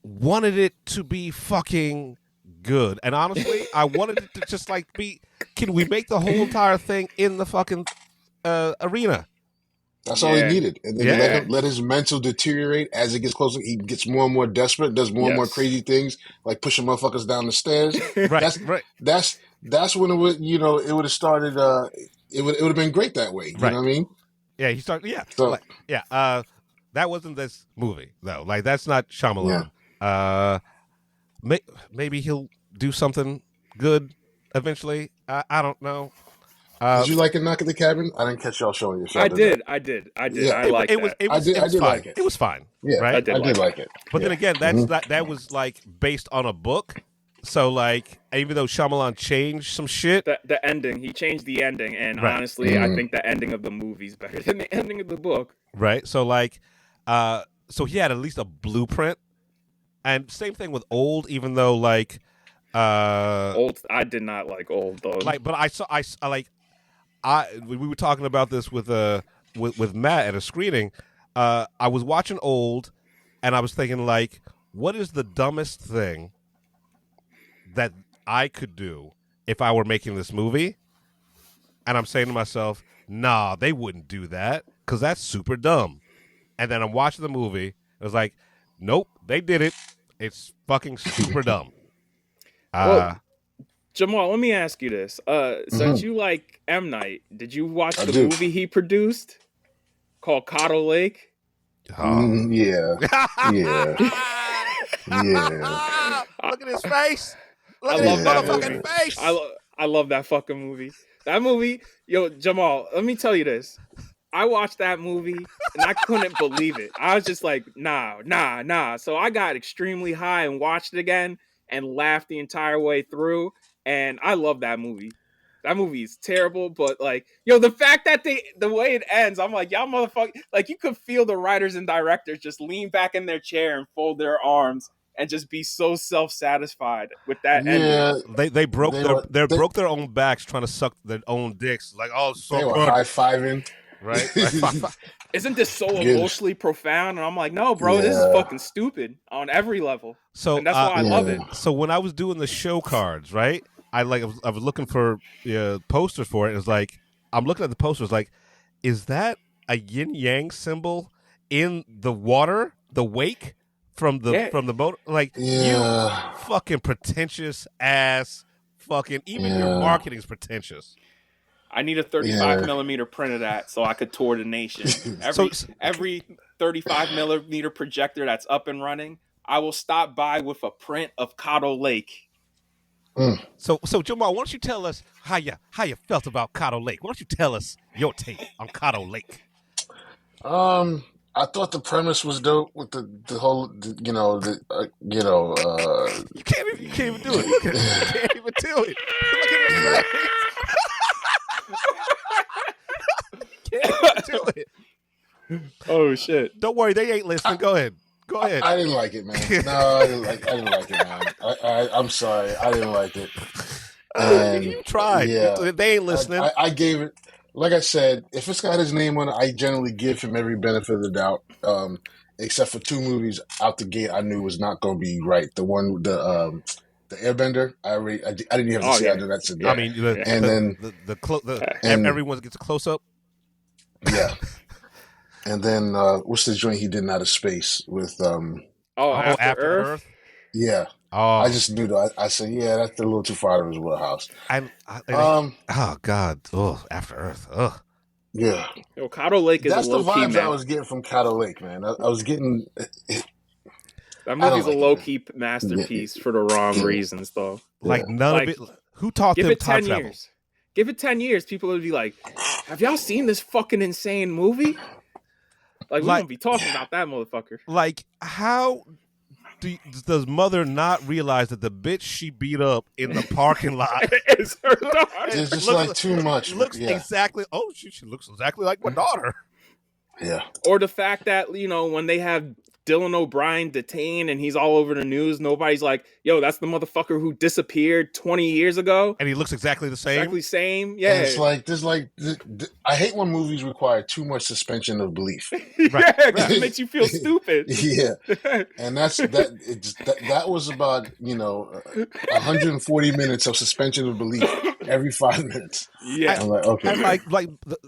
wanted it to be fucking good. And honestly, I wanted it to just like be, can we make the whole entire thing in the fucking arena? That's all he needed. And then let his mental deteriorate as it gets closer. He gets more and more desperate, does more and more crazy things, like pushing motherfuckers down the stairs. That's when it would, it would have started, it would have been great that way. You know what I mean? Yeah, he started, So, that wasn't this movie, though. Like, that's not Shyamalan. Yeah. Maybe he'll do something good eventually. I don't know. Did you like it, Knock at the Cabin? I didn't catch y'all showing your show. I did. Yeah. I liked it. I did like it. It was fine. Yeah, right? I did like it. But then again, that was like based on a book. So like, even though Shyamalan changed some shit, the ending, he changed the ending, and honestly, I think the ending of the movie's better than the ending of the book. Right. So like, so he had at least a blueprint, and same thing with Old. Even though like, Old, I did not like Old though. Like, but we were talking about this with Matt at a screening. I was watching Old, and I was thinking like, what is the dumbest thing that I could do if I were making this movie? And I'm saying to myself, nah, they wouldn't do that because that's super dumb. And then I'm watching the movie. It was like, nope, they did it. It's fucking super dumb. Well, Jamaal, let me ask you this. Since you like M. Night, did you watch the movie he produced called Coddle Lake? Yeah. Look at his face. I love that fucking face. I love that fucking movie. That movie, yo, Jamaal, let me tell you this. I watched that movie and I couldn't believe it. I was just like, nah. So I got extremely high and watched it again and laughed the entire way through. And I love that movie. That movie is terrible, but like, yo, the fact that the way it ends, I'm like, y'all motherfucker, like you could feel the writers and directors just lean back in their chair and fold their arms and just be so self-satisfied with that ending. They broke their own backs trying to suck their own dicks. Like, oh, so they were good. high-fiving. Right? Isn't this so emotionally profound? And I'm like, no, bro, this is fucking stupid on every level. So and that's why I love it. So when I was doing the show cards, right? I was looking for posters for it. It's like, I'm looking at the posters like, is that a yin yang symbol in the water, the wake from the boat. Like you fucking pretentious ass. Fucking even your marketing's pretentious. I need a 35 millimeter print of that so I could tour the nation. Every 35 millimeter projector that's up and running, I will stop by with a print of Cottle Lake. So Jamaal, why don't you tell us how you felt about Cottle Lake? Why don't you tell us your take on Cottle Lake? I thought the premise was dope with the whole, you can't even do it. Look at it. You can't even do it. Look at his face. Can't even do it. Oh shit! Don't worry, they ain't listening. Go ahead. I didn't like it, man. No, I didn't like it, man. I'm sorry, I didn't like it. And, you tried. Yeah, they ain't listening. I gave it. Like I said, if it's got his name on it, I generally give him every benefit of the doubt. Except for 2 movies out the gate, I knew was not going to be right. The one, the Airbender, I didn't even have to say I knew that's a. I mean, everyone gets a close up. Yeah, and then what's the joint he did in Outer Space with? After Earth. Yeah. Oh. I just knew that. I said, yeah, that's a little too far out of his wheelhouse. Oh God! Oh, After Earth. Oh. Yeah. Yo, Cottle Lake is that's a the low-key, vibes man. I was getting from Cottle Lake, man. I was getting. That movie's a low-key masterpiece for the wrong reasons, though. Like none of it. Who taught them time travel? Years. Give it 10 years. People would be like, "Have y'all seen this fucking insane movie?" Like we wouldn't be talking about that motherfucker. Like how? Does Mother not realize that the bitch she beat up in the parking lot is her daughter? It's just like too much. Looks exactly. Oh, she looks exactly like my daughter. Yeah. Or the fact that when they have Dylan O'Brien detained and he's all over the news, nobody's like, "Yo, that's the motherfucker who disappeared 20 years ago," and he looks exactly the same. Exactly same. Yeah. And it's like I hate when movies require too much suspension of belief. Right. It makes you feel stupid. Yeah. And that was about 140 minutes of suspension of belief every 5 minutes. Yeah. I'm like, okay. And like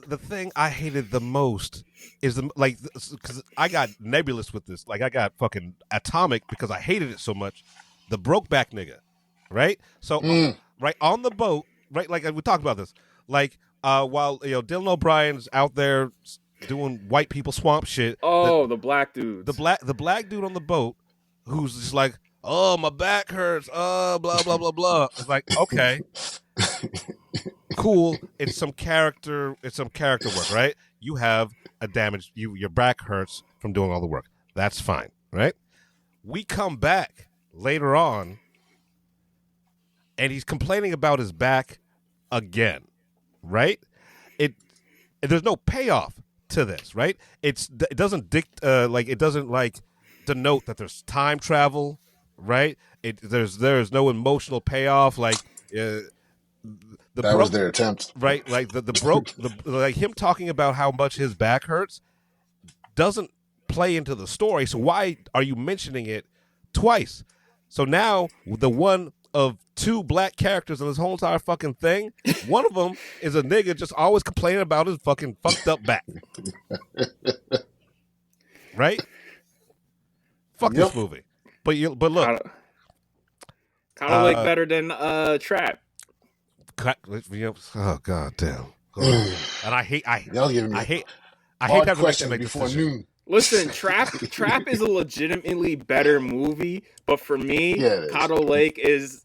the thing I hated the most is because I got nebulous with this. Like I got fucking atomic because I hated it so much. The Brokeback nigga, right? So right on the boat, right? Like we talked about this. Like while Dylan O'Brien's out there doing white people swamp shit. Oh, the black dude. The black dude on the boat who's just like, "Oh, my back hurts. Oh, blah blah blah blah." It's like, okay, cool. It's some character work, right? You have a damage. Your back hurts from doing all the work. That's fine, right? We come back later on, and he's complaining about his back again, right? There's no payoff to this, right? It doesn't denote that there's time travel, right? There's no emotional payoff, like that was their attempt, right? Like like him talking about how much his back hurts doesn't play into the story. So why are you mentioning it twice? So now the one of 2 black characters in this whole entire fucking thing, one of them is a nigga just always complaining about his fucking fucked up back, right? Fuck this movie, but look, Cottle Lake better than Trap. Oh god damn! And I hate that question before noon. Listen, Trap is a legitimately better movie, but for me, Cottle Lake is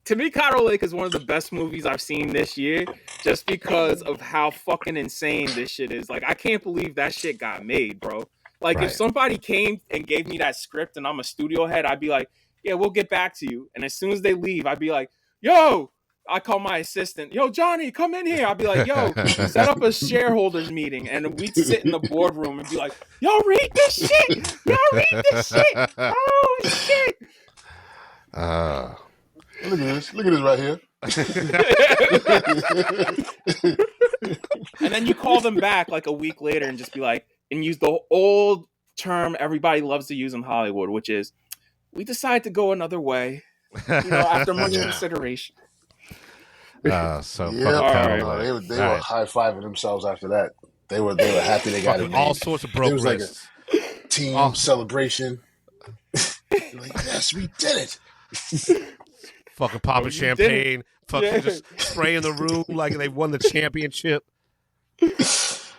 one of the best movies I've seen this year, just because of how fucking insane this shit is. Like, I can't believe that shit got made, bro. Like, if somebody came and gave me that script and I'm a studio head, I'd be like, "Yeah, we'll get back to you." And as soon as they leave, I'd be like, "Yo." I call my assistant, "Yo, Johnny, come in here." I'll be like, "Yo, set up a shareholders meeting." And we'd sit in the boardroom and be like, "Yo, read this shit. Yo, read this shit. Oh, shit." Look at this. Look at this right here. And then you call them back like a week later and just be like, and use the old term everybody loves to use in Hollywood, which is, "We decided to go another way, after much consideration." They were high fiving themselves after that. They were happy they got it. All sorts of broke It was like a team celebration. Like, yes, we did it. Fucking popping champagne, fucking just spraying the room like they won the championship.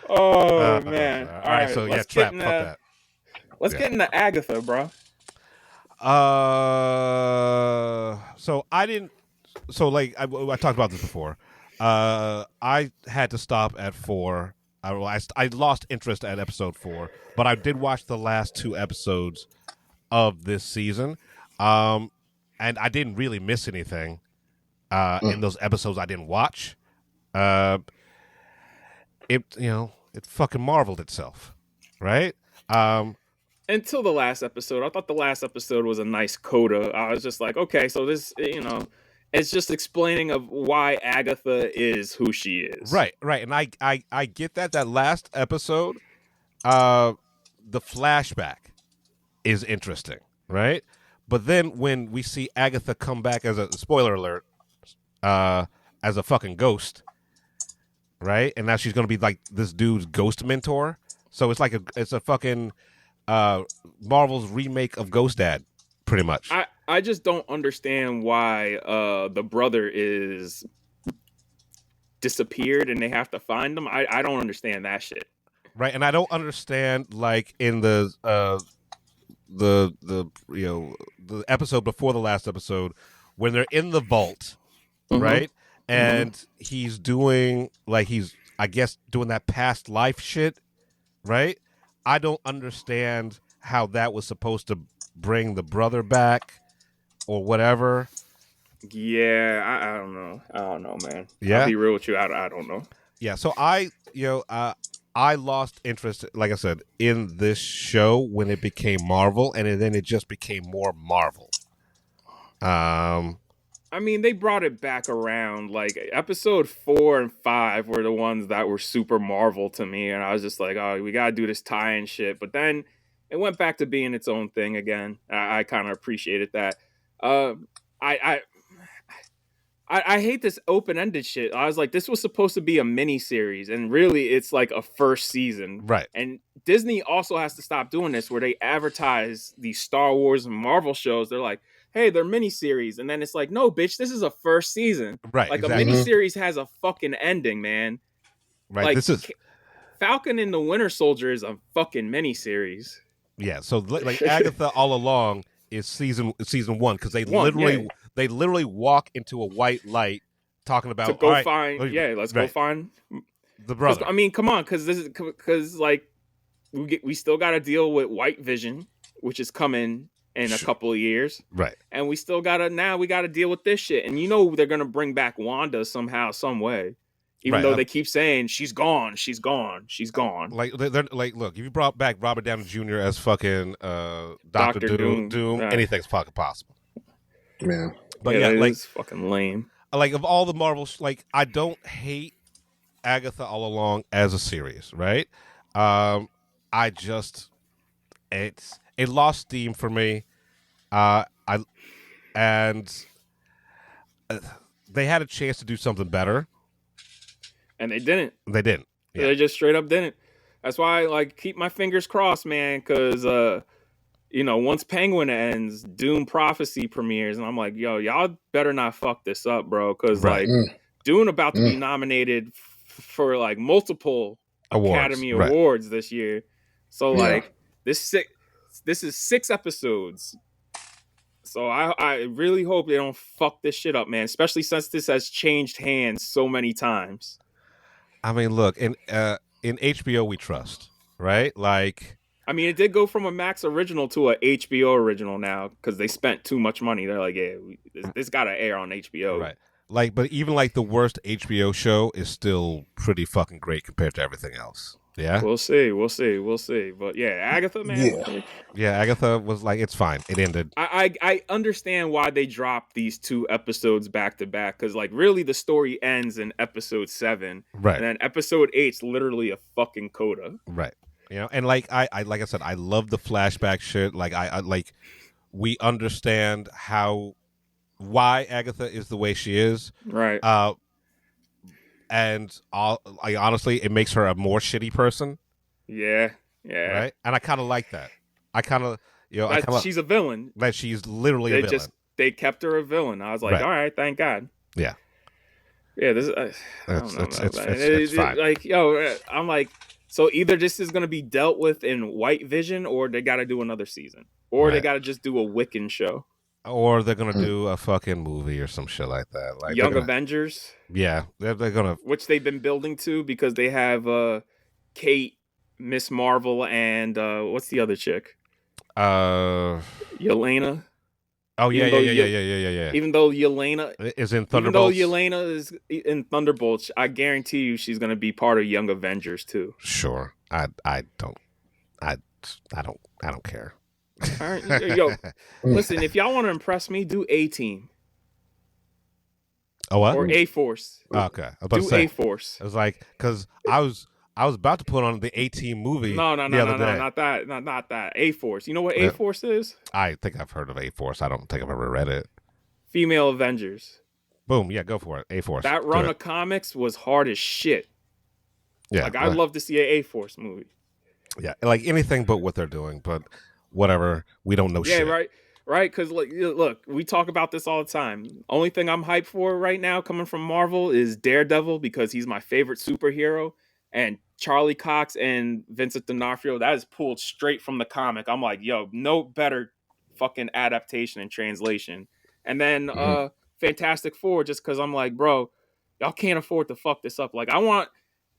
Oh man! All right, so yeah, Trap. Fuck that. Let's get into Agatha, bro. So I didn't. So like I talked about this before. I had to stop at 4. I lost interest at episode 4, but I did watch the last 2 episodes of this season, and I didn't really miss anything in those episodes I didn't watch. It fucking marveled itself, right? Until the last episode, I thought the last episode was a nice coda. I was just like, okay, so this, it's just explaining of why Agatha is who she is. Right, and I get that last episode, the flashback is interesting, right? But then when we see Agatha come back as a spoiler alert, as a fucking ghost, right? And now she's gonna be like this dude's ghost mentor. So it's like it's a fucking Marvel's remake of Ghost Dad, pretty much. I just don't understand why the brother is disappeared and they have to find him. I don't understand that shit. Right, and I don't understand like in the episode before the last episode when they're in the vault, right? And he's doing I guess doing that past life shit, right? I don't understand how that was supposed to bring the brother back or whatever. Yeah, I don't know. I don't know, man. Yeah? I'll be real with you. I don't know. Yeah, so I lost interest, like I said, in this show when it became Marvel, and then it just became more Marvel. I mean, they brought it back around. Like, episode 4 and 5 were the ones that were super Marvel to me, and I was just like, oh, we gotta do this tie-in shit. But then it went back to being its own thing again. I kind of appreciated that. I hate this open-ended shit. I was like, this was supposed to be a mini series, and really, it's like a first season. Right. And Disney also has to stop doing this, where they advertise these Star Wars and Marvel shows. They're like, hey, they're miniseries. And then it's like, no, bitch, this is a first season. Right. Like, exactly. a miniseries has a fucking ending, man. Right. Like, this is Falcon and the Winter Soldier is a fucking miniseries. Yeah. So like Agatha all along is season 1 because they literally walk into a white light talking about to go find let's go find the brother. I mean, come on, because like we still got to deal with White Vision, which is coming in a couple of years, right? And we still gotta deal with this shit, and they're gonna bring back Wanda somehow, some way, even though they keep saying she's gone. Like they're like, look, if you brought back Robert Downey Jr. as fucking Dr. Doom, anything's fucking possible. Man, but like it's fucking lame. Like of all the Marvels, like I don't hate Agatha all along as a series, right? I just it lost steam for me. They had a chance to do something better, and they didn't. They didn't. Yeah. They just straight up didn't. That's why I like keep my fingers crossed, man, because once Penguin ends, Doom Prophecy premieres, and I'm like, yo, y'all better not fuck this up, bro, because like Dune about to be nominated for like multiple Academy Awards this year. So like this is 6 episodes. So I really hope they don't fuck this shit up, man, especially since this has changed hands so many times. I mean, look, in HBO we trust, right? Like, I mean, it did go from a Max original to a HBO original now because they spent too much money. They're like, yeah, this got to air on HBO. Right. Like, but even like the worst HBO show is still pretty fucking great compared to everything else. Yeah. We'll see. But yeah, Agatha, man. Yeah, Agatha was like, it's fine. It ended. I understand why they dropped these 2 episodes back to back because like really the story ends in episode 7. Right. And then episode 8's literally a fucking coda. Right. And like I like I said, I love the flashback shit. Like I like we understand why Agatha is the way she is. Right. And honestly, it makes her a more shitty person. Yeah. Right. And I kind of like that. I kind of Yo, she's a villain. Like she's literally a villain. They kept her a villain. I was like, all right, thank God. Yeah. Yeah, this it's fine. Like, yo, I'm like, so either this is gonna be dealt with in White Vision, or they got to do another season, or they got to just do a Wiccan show, or they're gonna do a fucking movie or some shit like that. Like Young Avengers. Yeah, they're gonna, which they've been building to because they have Kate, Miss Marvel, and what's the other chick? Yelena. Oh yeah. Even though Yelena is in Thunderbolts, in Thunderbolts, I guarantee you she's gonna be part of Young Avengers too. Sure, I don't care. All right, yo, listen, if y'all want to impress me, do A-Team. Oh what? Or A-Force. Okay, do A-Force. It was like because I was about to put on the A-Team movie. No, not that. A-Force. You know what A-Force is? I think I've heard of A-Force. I don't think I've ever read it. Female Avengers. Boom. Yeah, go for it. A-Force. That run of comics was hard as shit. Yeah. Like, I'd love to see an A-Force movie. Yeah, like anything but what they're doing, but whatever. We don't know shit. Yeah, right? Because, look, we talk about this all the time. Only thing I'm hyped for right now coming from Marvel is Daredevil because he's my favorite superhero. And Charlie Cox and Vincent D'Onofrio, that is pulled straight from the comic. I'm like, yo, no better fucking adaptation and translation. And then Fantastic Four, just because I'm like, bro, y'all can't afford to fuck this up. Like, I want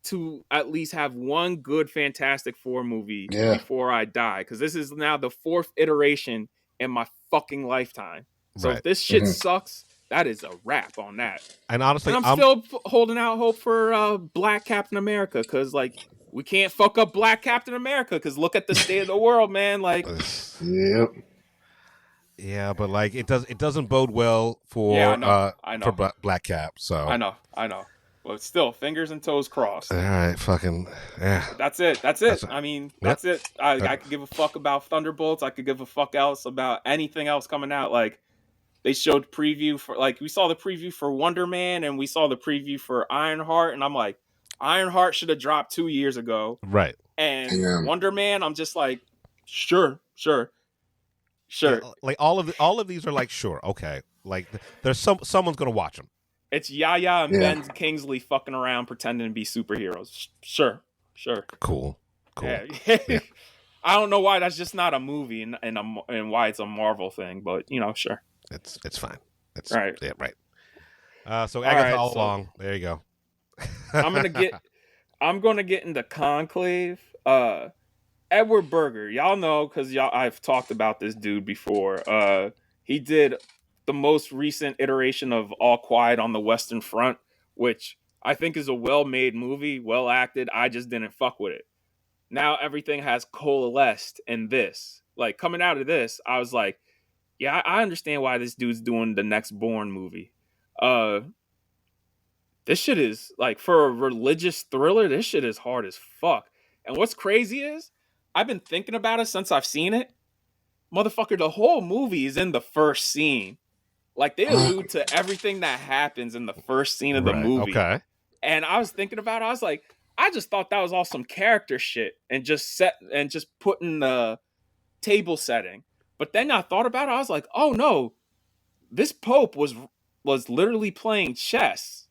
to at least have one good Fantastic Four movie before I die. Because this is now the 4th iteration in my fucking lifetime. So if this shit sucks, that is a wrap on that. And honestly, I'm still holding out hope for Black Captain America because, like, we can't fuck up Black Captain America because look at the state of the world, man. Like, yeah, but like it doesn't bode well for I know. For Black Cap. So I know. But still, fingers and toes crossed. All right, fucking yeah. That's it. I mean, that's it. I could give a fuck about Thunderbolts. I could give a fuck else about anything else coming out. Like. They showed preview for, like, we saw the preview for Wonder Man and we saw the preview for Ironheart. And I'm like, Ironheart should have dropped 2 years ago. Right. And Wonder Man, I'm just like, sure. Yeah, like all of these are like, sure. Okay. Like there's someone's going to watch them. It's Yaya and Ben Kingsley fucking around pretending to be superheroes. Sure. Cool. Yeah. I don't know why that's just not a movie and why it's a Marvel thing, but sure. It's fine. It's right. Yeah, right. So Agatha all along. There you go. I'm gonna get into Conclave. Edward Berger, y'all know because I've talked about this dude before. He did the most recent iteration of All Quiet on the Western Front, which I think is a well-made movie, well acted. I just didn't fuck with it. Now everything has coalesced in this. Like coming out of this, I was like, yeah, I understand why this dude's doing the next Bourne movie. This shit is, like, for a religious thriller, this shit is hard as fuck. And what's crazy is, I've been thinking about it since I've seen it. Motherfucker, the whole movie is in the first scene. Like, they allude to everything that happens in the first scene of the movie. Okay. And I was thinking about it, I was like, I just thought that was all some character shit and just putting the table setting. But then I thought about it. I was like, oh no, this Pope was literally playing chess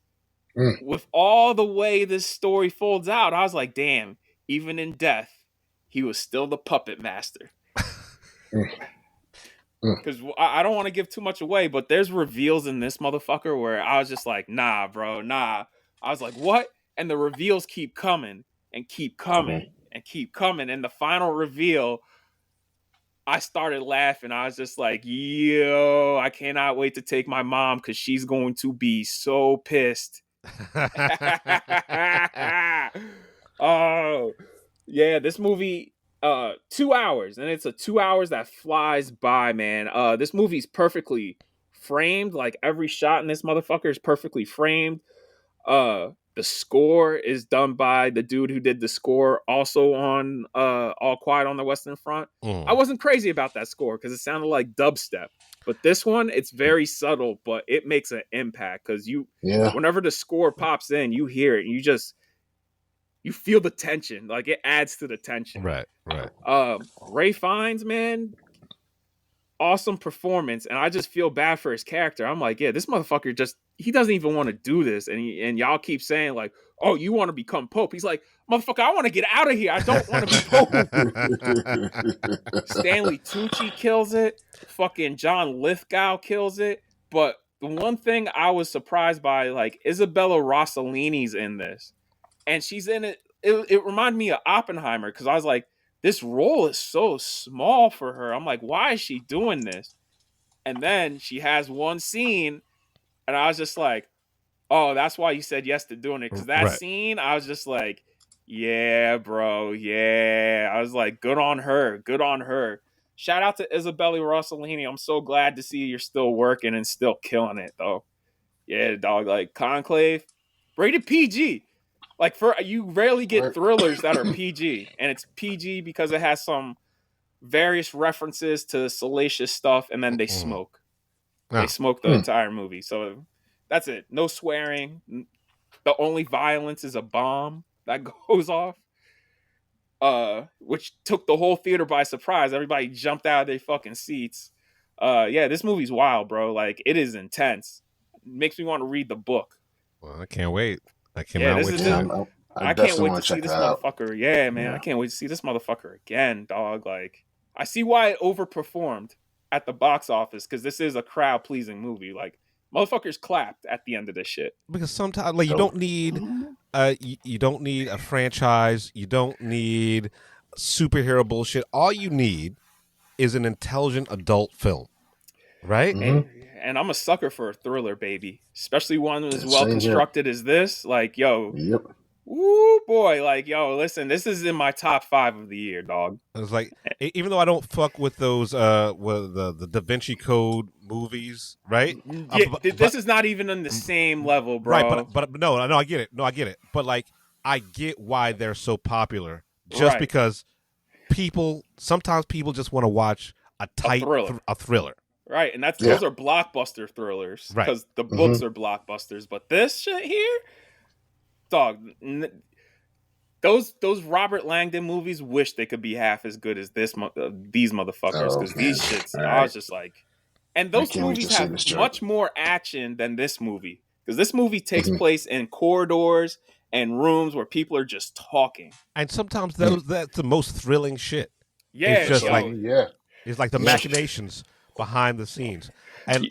with all the way this story folds out. I was like, damn, even in death, he was still the puppet master. Because I don't want to give too much away, but there's reveals in this motherfucker where I was just like, nah, bro, nah. I was like, what? And the reveals keep coming and keep coming and keep coming. And the final reveal, I started laughing. I was just like, yo, I cannot wait to take my mom because she's going to be so pissed. Oh, yeah, this movie, 2 hours. And it's a 2 hours that flies by, man. This movie's perfectly framed. Like, every shot in this motherfucker is perfectly framed. The score is done by the dude who did the score also on All Quiet on the Western Front. I wasn't crazy about that score because it sounded like dubstep. But this one, it's very subtle, but it makes an impact because whenever the score pops in, you hear it and you feel the tension. Like, it adds to the tension. Right. Ray Fiennes, man, awesome performance, and I just feel bad for his character. I'm like, yeah, this motherfucker he doesn't even want to do this, and y'all keep saying like, oh, you want to become Pope? He's like, motherfucker, I want to get out of here. I don't want to be Pope. Stanley Tucci kills it. Fucking John Lithgow kills it. But the one thing I was surprised by, like, Isabella Rossellini's in this, and she's in it. It reminded me of Oppenheimer, because I was like, this role is so small for her. I'm like, why is she doing this? And then she has one scene, and I was just like, oh, that's why you said yes to doing it. Because that scene, I was just like, yeah, bro, yeah. I was like, good on her. Good on her. Shout out to Isabella Rossellini. I'm so glad to see you're still working and still killing it, though. Yeah, dog. Like, Conclave, rated PG. Like, you rarely get thrillers that are PG, and it's PG because it has some various references to salacious stuff, and then they smoke. They smoke the entire movie. So that's it. No swearing. The only violence is a bomb that goes off, which took the whole theater by surprise. Everybody jumped out of their fucking seats. Yeah, this movie's wild, bro. Like, it is intense. It makes me want to read the book. Well, I can't wait. I cannot wait. I can't wait to see this motherfucker. Yeah, man. I can't wait to see this motherfucker again, dog. Like, I see why it overperformed at the box office, because this is a crowd-pleasing movie. Like, motherfuckers clapped at the end of this shit. Because sometimes, like, you don't need a franchise. You don't need superhero bullshit. All you need is an intelligent adult film, right? And I'm a sucker for a thriller, baby. Especially one as well constructed as this. Like, yo. Yep. Woo, boy. Like, yo, listen, this is in my top 5 of the year, dog. It's like, even though I don't fuck with those, the Da Vinci Code movies, right? Yeah, this is not even on the same level, bro. Right, but no, I get it. No, I get it. But, like, I get why they're so popular. Just because sometimes people just want to watch a thriller. Right, and those are blockbuster thrillers, because the books are blockbusters. But this shit here, dog, those Robert Langdon movies wish they could be half as good as these motherfuckers, because these shits, I was just like, and those movies have much more action than this movie, because this movie takes place in corridors and rooms where people are just talking, and sometimes that's the most thrilling shit. Yeah, it's just it's like the machinations behind the scenes, and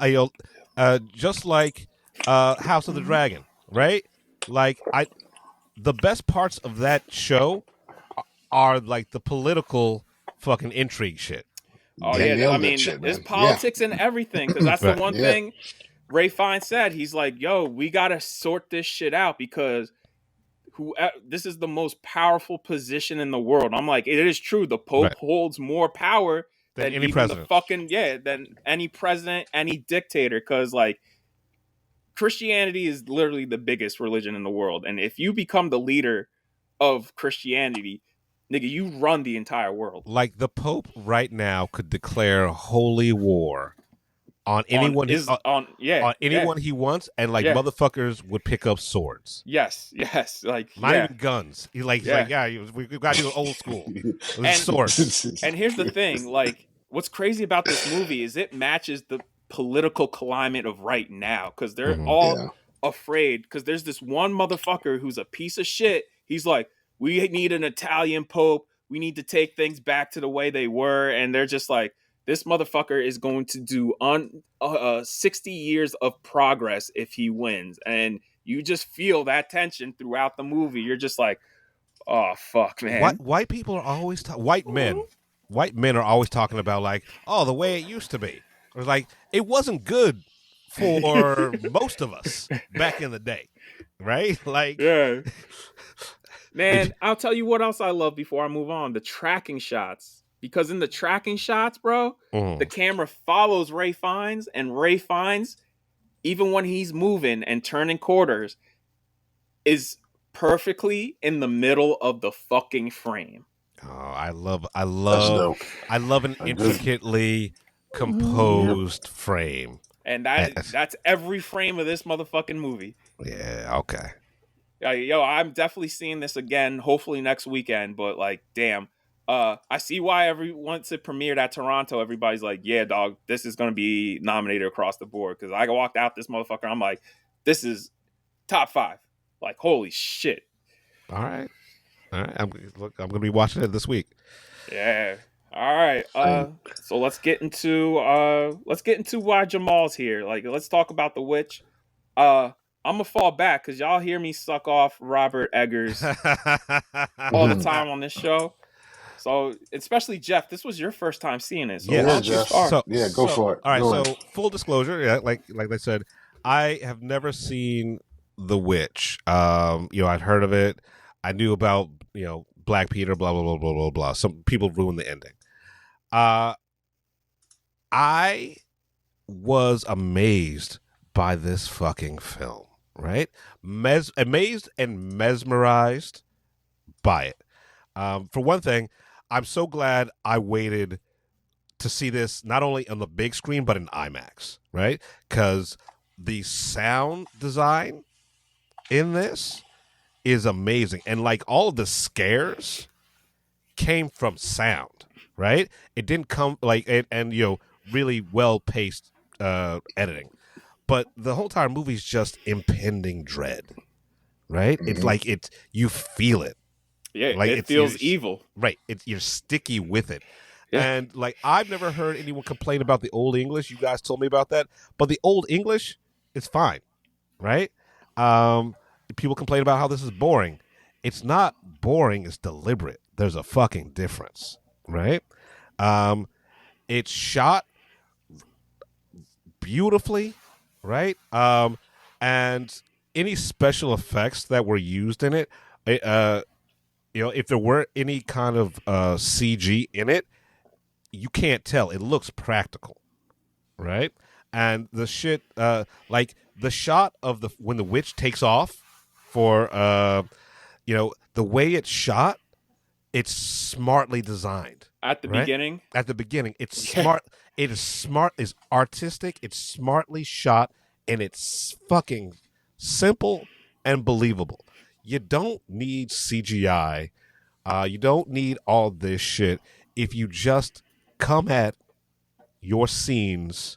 just like House of the Dragon, right? Like, the best parts of that show are like the political fucking intrigue shit. Oh yeah, I mean, there's politics and everything, because that's the one thing Ray Fiennes said. He's like, yo, we gotta sort this shit out, because this is the most powerful position in the world. I'm like, it is true. The Pope holds more power than any president. Than any president, any dictator, because, like, Christianity is literally the biggest religion in the world, and if you become the leader of Christianity, nigga, you run the entire world. Like, the Pope right now could declare holy war on anyone he wants, and like motherfuckers would pick up swords. Yes, like not even guns. He's like, we got to do old school swords. And here's the thing, like, what's crazy about this movie is it matches the political climate of right now, because they're all afraid, because there's this one motherfucker who's a piece of shit. He's like, we need an Italian Pope. We need to take things back to the way they were, and they're just like, this motherfucker is going to do 60 years of progress if he wins. And you just feel that tension throughout the movie. You're just like, oh, fuck, man. White people are always, white men are always talking about, like, oh, the way it used to be. It's like, it wasn't good for most of us back in the day, right? Like, yeah. Man, I'll tell you what else I love before I move on. The tracking shots. Because in the tracking shots, bro, the camera follows Ray Fiennes, and Ray Fiennes, even when he's moving and turning quarters, is perfectly in the middle of the fucking frame. Oh, I love an intricately composed frame. And that's every frame of this motherfucking movie. Yeah, okay. Yo, I'm definitely seeing this again, hopefully next weekend, but, like, damn. I see why once it premiered at Toronto, everybody's like, yeah, dog, this is going to be nominated across the board. Because I walked out this motherfucker, I'm like, this is top 5. Like, holy shit. All right. I'm going to be watching it this week. Yeah. All right. So let's get into why Jamal's here. Like, let's talk about The Witch. I'm gonna fall back because y'all hear me suck off Robert Eggers all the time on this show. So, especially Jeff, this was your first time seing it. So yeah, Jeff. Go for it. All right. Go so, full disclosure, yeah, like I said, I have never seen The Witch. I'd heard of it. I knew about Black Peter. Blah blah blah blah blah blah. Some people ruined the ending. I was amazed by this fucking film. Right, amazed and mesmerized by it. For one thing, I'm so glad I waited to see this not only on the big screen but in IMAX, right? Because the sound design in this is amazing, and like all of the scares came from sound, right? It didn't come really well paced editing. But the whole entire movie is just impending dread, right? Mm-hmm. It's like you feel it. Yeah, like it feels evil. Right. You're sticky with it. Yeah. And like I've never heard anyone complain about the Old English. You guys told me about that. But the Old English is fine, right? People complain about how this is boring. It's not boring. It's deliberate. There's a fucking difference, right? It's shot beautifully. Right, and any special effects that were used in it, if there were any kind of CG in it, you can't tell. It looks practical, right? And the shit, like the shot of when the witch takes off, for the way it's shot, it's smartly designed. At the beginning? At the beginning. It's smart. It is smart. It's artistic. It's smartly shot. And it's fucking simple and believable. You don't need CGI. You don't need all this shit if you just come at your scenes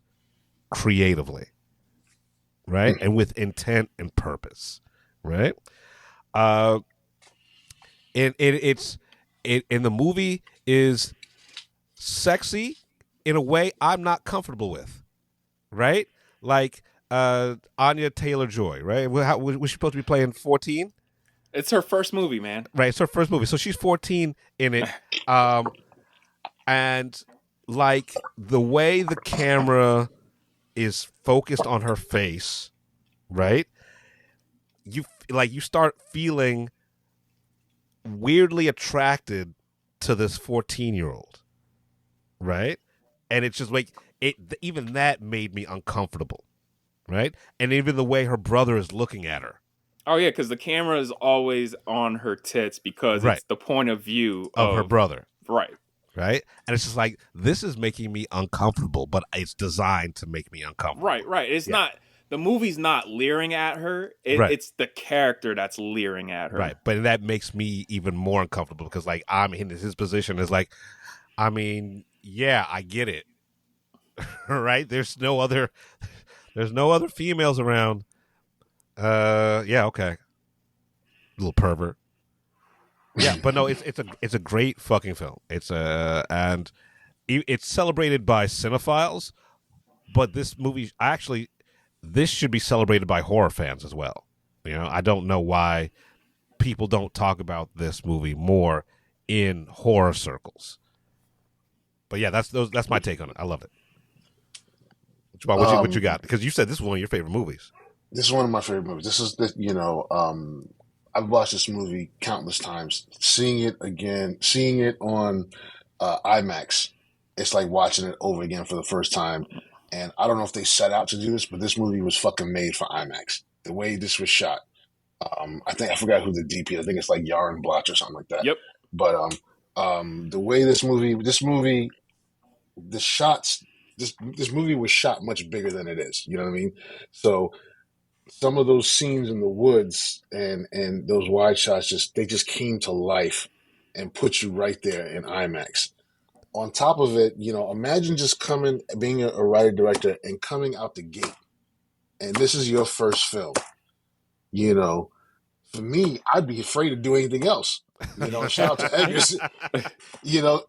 creatively. Right? And with intent and purpose. Right? And the movie is sexy in a way I'm not comfortable with, right? Like Anya Taylor-Joy, right? Was she supposed to be playing 14? It's her first movie, man. Right, it's her first movie. So she's 14 in it. And like the way the camera is focused on her face, right? You start feeling weirdly attracted to this 14-year-old, right? And it's just like even that made me uncomfortable, right? And even the way her brother is looking at her. Oh yeah, because the camera is always on her tits because it's the point of view of her brother, right? And it's just like, this is making me uncomfortable, but it's designed to make me uncomfortable. Right. It's not. The movie's not leering at her. It's the character that's leering at her. Right. But that makes me even more uncomfortable because, like, I'm in his position is like, I mean, yeah, I get it. Right? There's no other females around. Yeah, okay. Little pervert. Yeah, but no, it's a great fucking film. And it's celebrated by cinephiles, but this movie this should be celebrated by horror fans as well. You know, I don't know why people don't talk about this movie more in horror circles. But yeah, that's my take on it. I love it. What you got? Because you said this is one of your favorite movies. This is one of my favorite movies. This is I've watched this movie countless times. Seeing it again, seeing it on IMAX, it's like watching it over again for the first time. And I don't know if they set out to do this, but this movie was fucking made for IMAX. The way this was shot. I forgot who the DP is. I think it's like Yaron Blotch or something like that. Yep. But the way this movie, the shots, this movie was shot much bigger than it is. You know what I mean? So some of those scenes in the woods and those wide shots just came to life. and put you right there in IMAX. On top of it, imagine just being a writer director and coming out the gate, and this is your first film. For me, I'd be afraid to do anything else. Shout out to Eggers.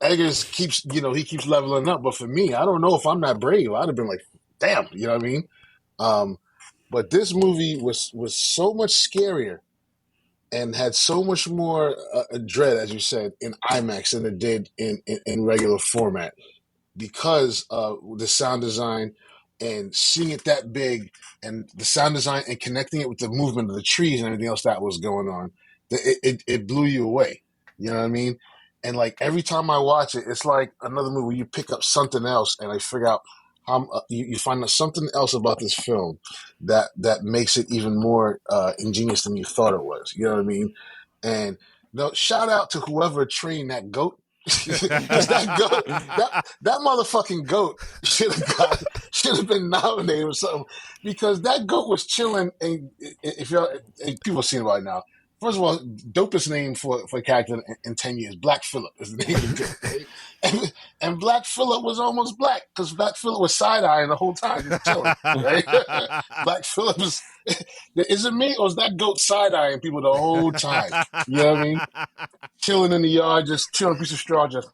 Eggers keeps leveling up, but for me, I don't know if I'm that brave. I'd have been like, damn, you know what I mean? But this movie was so much scarier and had so much more dread, as you said, in IMAX than it did in regular format, because the sound design and seeing it that big, and the sound design and connecting it with the movement of the trees and everything else that was going on, it blew you away. You know what I mean? And like every time I watch it, it's like another movie where you pick up something else and I figure out how you find out something else about this film that makes it even more ingenious than you thought it was. You know what I mean? And shout out to whoever trained that goat. Because that motherfucking goat should have been nominated or something, because that goat was chilling. And if people have seen it right now, first of all, dopest name for a character in 10 years, Black Phillip is the name of the goat. And Black Phillip was almost black, because Black Phillip was side-eyeing the whole time. He was chilling, right? Black Phillip is it me, or is that goat side-eyeing people the whole time? You know what I mean? Chilling in the yard, just chilling a piece of straw, just,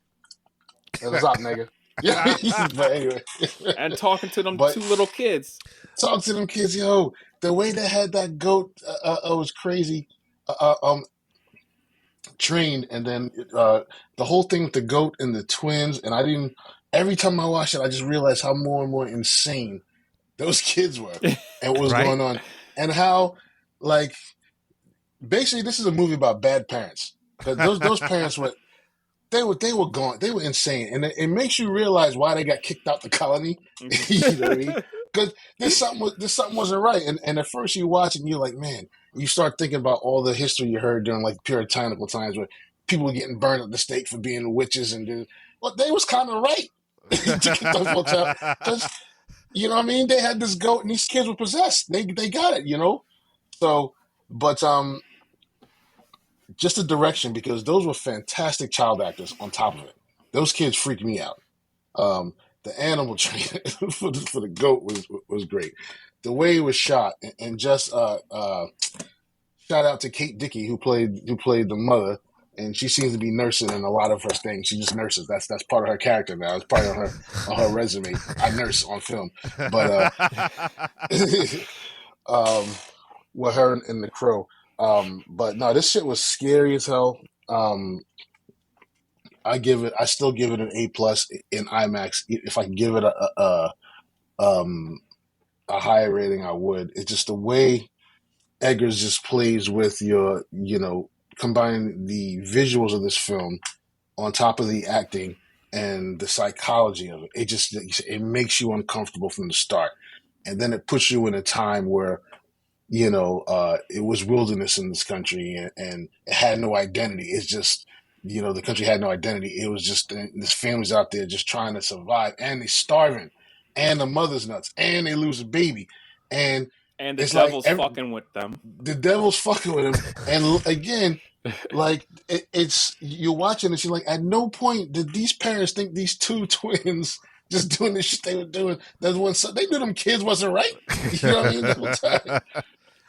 hey, what's up, nigga? Yeah, but anyway. And talking to them two little kids. Talk to them kids, yo. The way they had that goat was crazy. Trained, and then the whole thing with the goat and the twins, and every time I watched it, I just realized how more and more insane those kids were and what was going on, and how, like, basically this is a movie about bad parents, because those parents were gone, they were insane, and it makes you realize why they got kicked out the colony. You know what I mean? Because there's something wasn't right, and at first you watch and you're like, man, you start thinking about all the history you heard during like puritanical times where people were getting burned at the stake for being witches, and well, they was kind of right to kick those folks out, because you know what I mean, they had this goat and these kids were possessed. They got it, So, but just the direction, because those were fantastic child actors on top of it. Those kids freaked me out. The animal training for the goat was great. The way it was shot, and just shout out to Kate Dickey who played the mother, and she seems to be nursing in a lot of her things. She just nurses. That's part of her character now. It's part of her resume. I nurse on film, but with her and the crow. But no, this shit was scary as hell. I still give it an A+ in IMAX. If I could give it a higher rating, I would. It's just the way Eggers just plays with your, combining the visuals of this film on top of the acting and the psychology of it. It makes you uncomfortable from the start, and then it puts you in a time where it was wilderness in this country, and it had no identity. It's just, the country had no identity. It was just this family's out there just trying to survive, and they're starving, and the mother's nuts, and they lose a baby, and the devil's fucking with them. The devil's fucking with them, and again, like it's you're watching this, you're like, at no point did these parents think these two twins just doing this shit they were doing. They knew them kids wasn't right. You know what I mean? The whole time.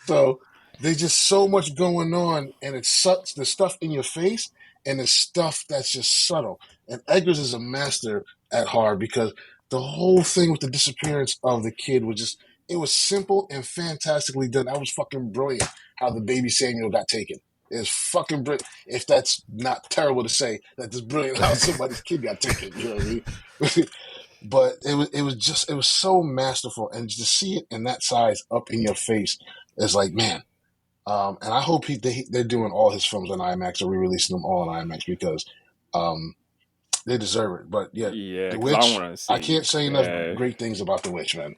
So there's just so much going on, and it sucks the stuff in your face and the stuff that's just subtle. And Eggers is a master at horror, because the whole thing with the disappearance of the kid it was simple and fantastically done. That was fucking brilliant, how the baby Samuel got taken. It's fucking brilliant. If that's not terrible to say, that it's brilliant how somebody's kid got taken. You know what I mean? But it was so masterful, and to see it in that size up in your face is like, man. And I hope they're doing all his films on IMAX, or re-releasing them all on IMAX, because they deserve it. But yeah, The Witch. I can't say enough great things about The Witch, man.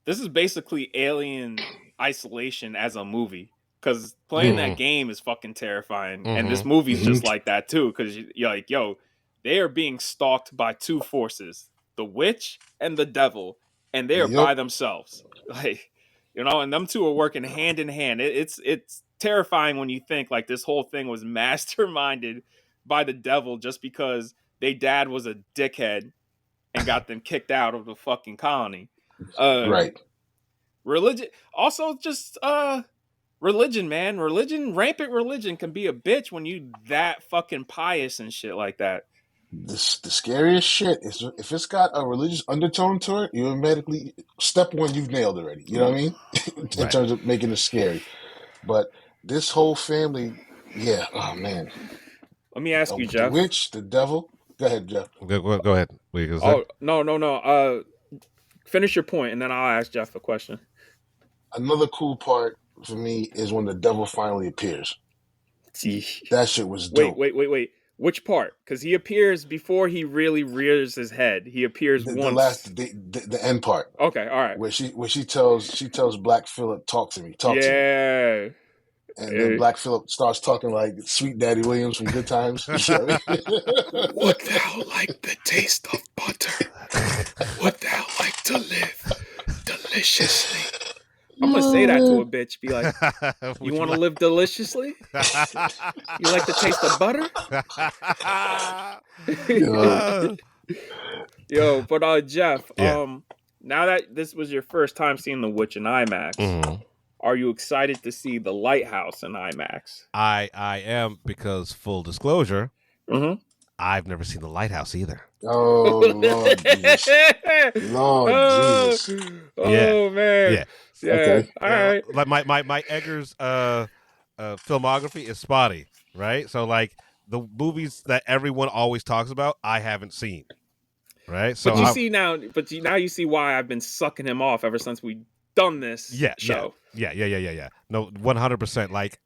This is basically Alien Isolation as a movie, because playing that game is fucking terrifying, and this movie's just like that too, because you're like, yo, they are being stalked by two forces, the witch and the devil, and they are by themselves, like, and them two are working hand in hand. It's terrifying when you think like this whole thing was masterminded by the devil just because they dad was a dickhead and got them kicked out of the fucking colony. Right. Religion, also just religion, man. Rampant religion can be a bitch when you that fucking pious and shit like that. The scariest shit is if it's got a religious undertone to it, you automatically, step one, you've nailed already. You know what I mean? In terms of making it scary. But this whole family, yeah, oh man. Let me ask you, Jeff. The witch, the devil. Go ahead, Jeff. Go ahead. Wait, no. Finish your point, and then I'll ask Jeff a question. Another cool part for me is when the devil finally appears. That shit was dope. Wait. Which part? Because he appears before he really rears his head. He appears once. The end part. Okay, all right. Where she tells Black Phillip, talk to me. Yeah. And then Black Phillip starts talking like Sweet Daddy Williams from Good Times. Would thou like the taste of butter? Would thou like to live deliciously? I'm going to say that to a bitch. Be like, you want to live deliciously? You like the taste of butter? Yo, but Jeff, now that this was your first time seeing The Witch in IMAX, are you excited to see The Lighthouse in IMAX? I am, because full disclosure, I've never seen The Lighthouse either. Oh, Lord Jesus. Lord Jesus. Oh, man. Yeah. Okay. All right. Like my Eggers filmography is spotty, right? So like the movies that everyone always talks about, I haven't seen. Right? So but now you see why I've been sucking him off ever since we done this show. Yeah. No, 100%. Like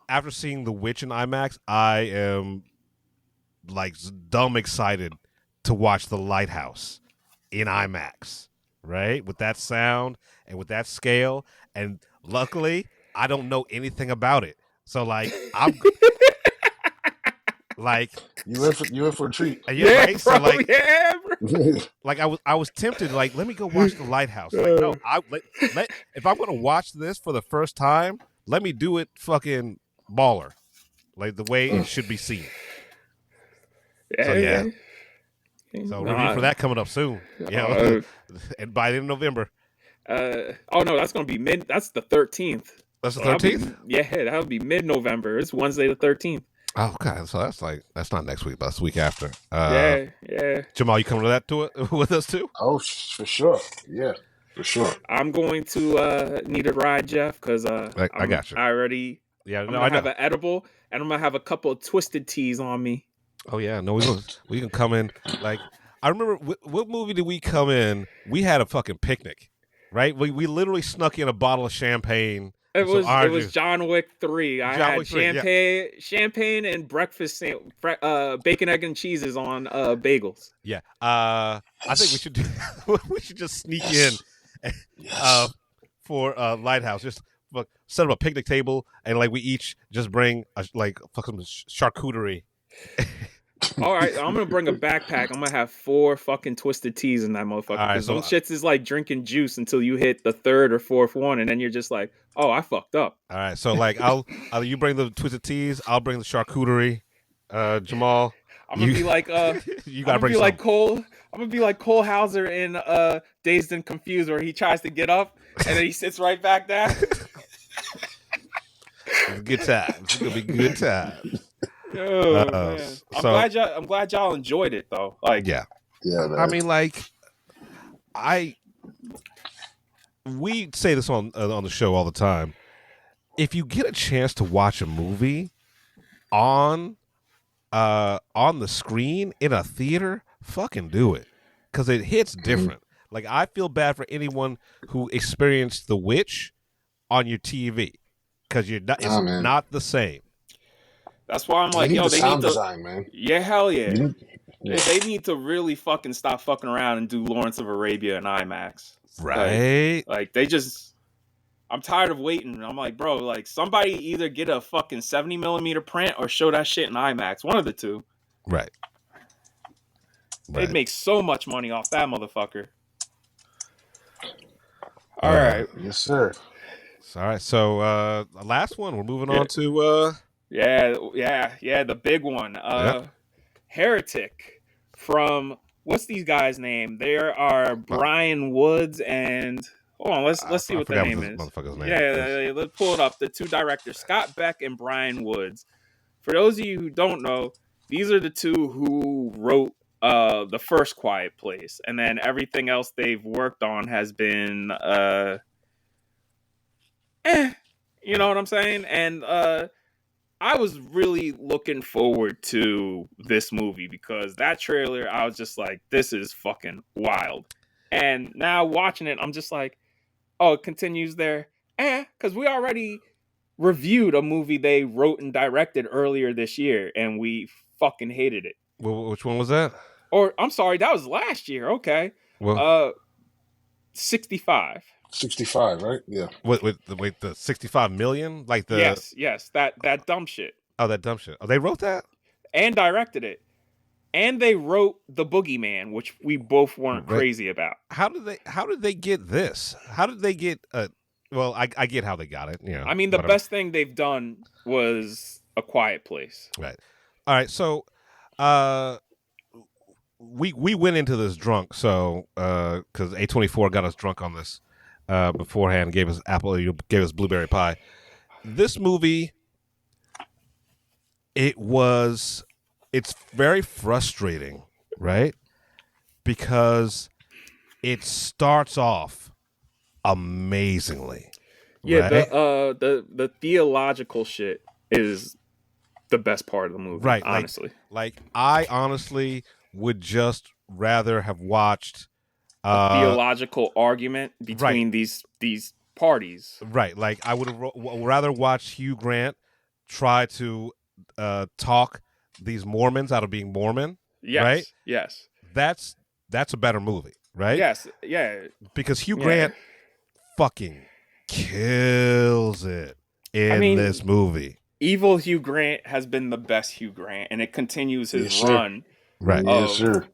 after seeing The Witch in IMAX, I am like dumb excited to watch The Lighthouse in IMAX, right? With that sound and with that scale, and luckily I don't know anything about it, so like I'm like you in for a treat. Yeah, right? Bro, so like, bro. Like I was tempted, like, let me go watch The Lighthouse. Like, no, if I'm gonna watch this for the first time, let me do it fucking baller, like the way it should be seen. So review for that coming up soon. Yeah, and by the end of November. That's gonna be that's the 13th. That's the 13th? Yeah, that'll be mid-November. It's Wednesday the 13th. Oh, okay. So that's not next week, that's the week after. Yeah. Jamal, you coming to that with us too? Oh, for sure. Yeah, for sure. I'm going to need a ride, Jeff, because I got you. I already. Yeah, I'm gonna have an edible, and I'm gonna have a couple of Twisted Teas on me. Oh yeah, no, we can come in. Like, I remember what movie did we come in? We had a fucking picnic, right? We literally snuck in a bottle of champagne. It was John Wick 3. I had champagne and breakfast bacon, egg, and cheeses on bagels. Yeah, I think we should just sneak in for Lighthouse. Just set up a picnic table, and like we each just bring like fucking charcuterie. All right, I'm gonna bring a backpack. I'm gonna have 4 fucking Twisted Teas in that motherfucker. Because some shits is like drinking juice until you hit the 3rd or 4th one, and then you're just like, oh, I fucked up. All right, so like you bring the Twisted Teas, I'll bring the charcuterie. Jamal, I'm gonna be like you gotta bring like Cole. I'm gonna be like Cole Hauser in Dazed and Confused, where he tries to get up and then he sits right back down. Good times. It's gonna be good times. Man. I'm glad y'all enjoyed it though. Like, yeah. Man. I mean, like, we say this on the show all the time. If you get a chance to watch a movie on the screen in a theater, fucking do it, because it hits different. Like, I feel bad for anyone who experienced The Witch on your TV, because it's not the same. That's why I'm like, yo, they need to design, man. Yeah, hell yeah. They need to really fucking stop fucking around and do Lawrence of Arabia in IMAX. Right. Like I'm tired of waiting. I'm like, bro, like somebody either get a fucking 70mm print or show that shit in IMAX. One of the two. Right. They'd make so much money off that motherfucker. All right. Yes, sir. All right. So last one. We're moving on to the big one. Heretic from what's these guys' name? There are Brian Woods and hold on, let's see what their name is. Motherfucker's name Yeah, let's pull it up. The two directors, Scott Beck and Brian Woods. For those of you who don't know, these are the two who wrote the first Quiet Place, and then everything else they've worked on has been you know what I'm saying? And I was really looking forward to this movie because that trailer, I was just like, this is fucking wild. And now watching it, I'm just like, oh, it continues there. Because we already reviewed a movie they wrote and directed earlier this year, and we fucking hated it. Well, which one was that? Or, I'm sorry, that was last year. Okay. Well, 65. 65, right? Yeah. Wait, the 65 million? Like the Yes, that dumb shit. Oh, that dumb shit. Oh, they wrote that? And directed it. And they wrote The Boogeyman, which we both weren't crazy about. How did they get this? How did they get well, I get how they got it, you know. I mean, the best thing they've done was A Quiet Place. Right. All right, so we went into this drunk, so cuz A24 got us drunk on this beforehand, gave us blueberry pie. This movie, it's very frustrating, right? Because it starts off amazingly. Yeah, right? the theological shit is the best part of the movie, right? Honestly, like I honestly would just rather have watched a theological argument between these parties. Right. Like I would rather watch Hugh Grant try to talk these Mormons out of being Mormon. Yes. Right? Yes. That's a better movie, right? Yes. Yeah. Because Hugh Grant fucking kills it in this movie. Evil Hugh Grant has been the best Hugh Grant, and it continues his run. Right. Yes, sir.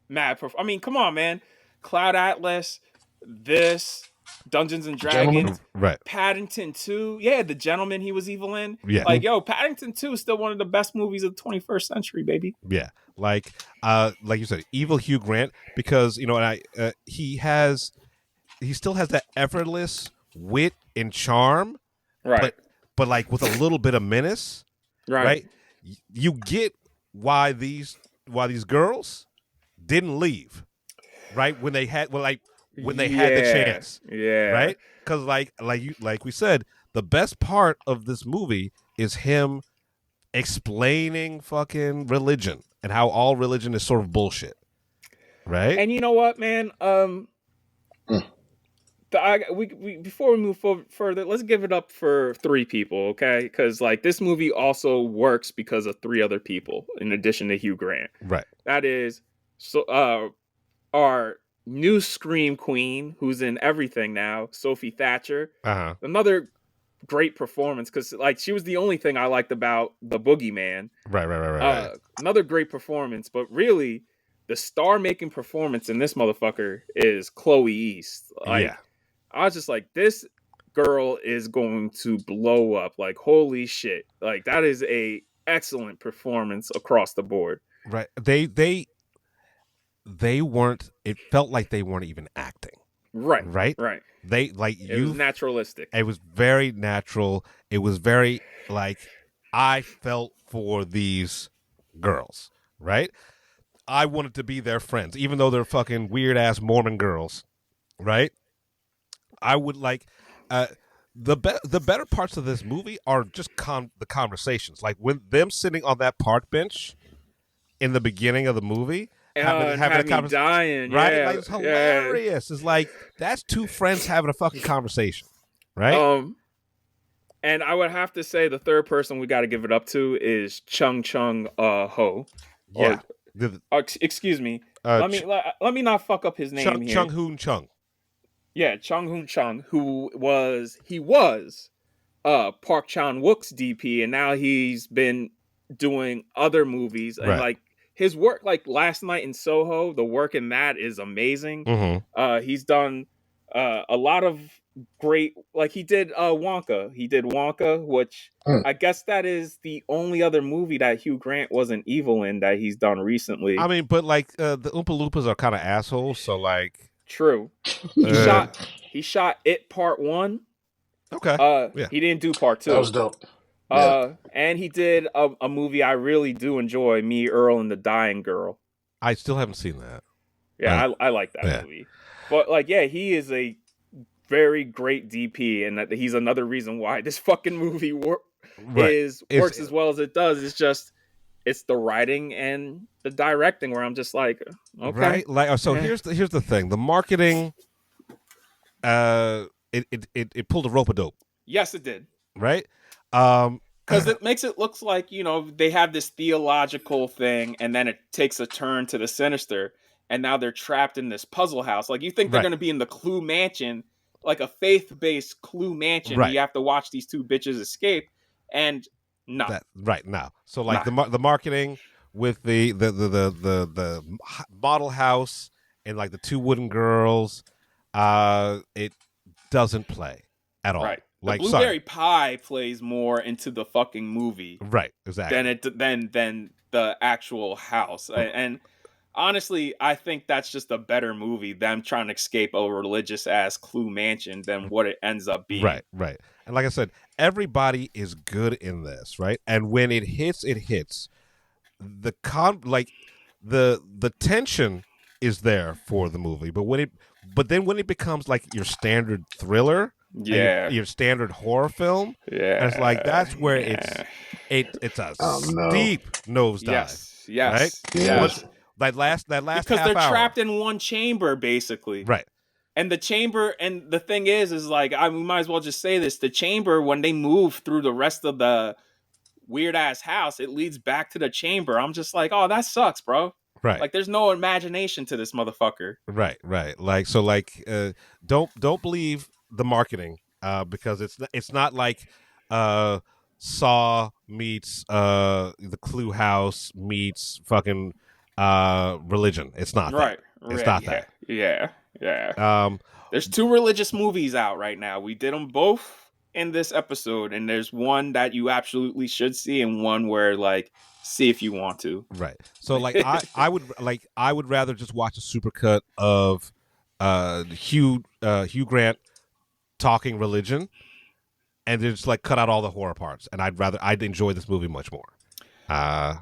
Mad. I mean, come on, man. Cloud Atlas, this, Dungeons and Dragons, right? Paddington 2, yeah, The Gentleman he was evil in. Yeah. Like, yo, Paddington 2 is still one of the best movies of the 21st century, baby. Yeah, like you said, evil Hugh Grant, because you know, and he still has that effortless wit and charm, right? But like with a little bit of menace, right? You get why these girls didn't leave. Right when they had, had the chance, right? Because like we said, the best part of this movie is him explaining fucking religion and how all religion is sort of bullshit, right? And you know what, man? Before we move further, let's give it up for 3 people, okay? Because like this movie also works because of 3 other people in addition to Hugh Grant, right? That is our new Scream Queen, who's in everything now, Sophie Thatcher. Another great performance, because like she was the only thing I liked about The Boogeyman. Right. Another great performance, but really the star-making performance in this motherfucker is Chloe East. Like, I was just like, this girl is going to blow up. Like, holy shit! Like that is a excellent performance across the board. Right. They weren't. It felt like they weren't even acting. Right. They it was naturalistic. It was very natural. It was very like I felt for these girls. Right. I wanted to be their friends, even though they're fucking weird ass Mormon girls. Right. I would like the better parts of this movie are just the conversations, like when them sitting on that park bench in the beginning of the movie. Having a conversation, dying, right? Like, it's hilarious. It's like that's 2 friends having a fucking conversation, right? And I would have to say the third person we got to give it up to is Chung Ho. Yeah. Excuse me. Let me not fuck up his name here. Chung Hoon Chung. Yeah, Chung Hoon Chung, who was Park Chan-wook's DP, and now he's been doing other movies and like. His work, like Last Night in Soho, the work in that is amazing. Mm-hmm. He's done a lot of great, like he did Wonka. He did Wonka, which I guess that is the only other movie that Hugh Grant wasn't evil in that he's done recently. I mean, but like the Oompa Loompas are kind of assholes, so like true. He shot It Part 1. Okay. Yeah. He didn't do Part 2. That was dope. Yeah. And he did a movie I really do enjoy, Me, Earl, and the Dying Girl. I still haven't seen that. Yeah, I like that movie. But like, yeah, he is a very great DP, and that he's another reason why this fucking movie works as well as it does. It's the writing and the directing where I'm just like, okay, right. Like, so here's the thing: the marketing, it pulled a rope-a-dope. Yes, it did. Right. Because it makes it look like, you know, they have this theological thing, and then it takes a turn to the sinister, and now they're trapped in this puzzle house. Like, you think they're going to be in the Clue Mansion, like a faith-based Clue Mansion. Right. You have to watch these two bitches escape, and no. Now. So like the marketing with the model house and like the two wooden girls, it doesn't play at all. Right. Like the Blueberry Pie plays more into the fucking movie, right? Exactly. Than the actual house. And honestly, I think that's just a better movie. Them trying to escape a religious ass Clue Mansion than what it ends up being. Right. And like I said, everybody is good in this, right? And when it hits, the tension is there for the movie, but then when it becomes like your standard thriller. Yeah, your standard horror film. Yeah, and it's like that's where it's a steep nosedive. Yes, right. Yes. That last because half they're hour. trapped in one chamber basically. Right. And the chamber, and the thing is like, we might as well just say this: the chamber, when they move through the rest of the weird ass house, it leads back to the chamber. I'm just like, oh, that sucks, bro. Right. Like, there's no imagination to this motherfucker. Right. Like, so like, don't believe the marketing, because it's not like Saw meets the Clue House meets fucking religion. It's not right. That. It's not that. Yeah. There's two religious movies out right now. We did them both in this episode, and there's one that you absolutely should see, and one where like see if you want to. Right. So like I would rather just watch a supercut of Hugh Grant talking religion, and just like cut out all the horror parts, and I'd enjoy this movie much more. I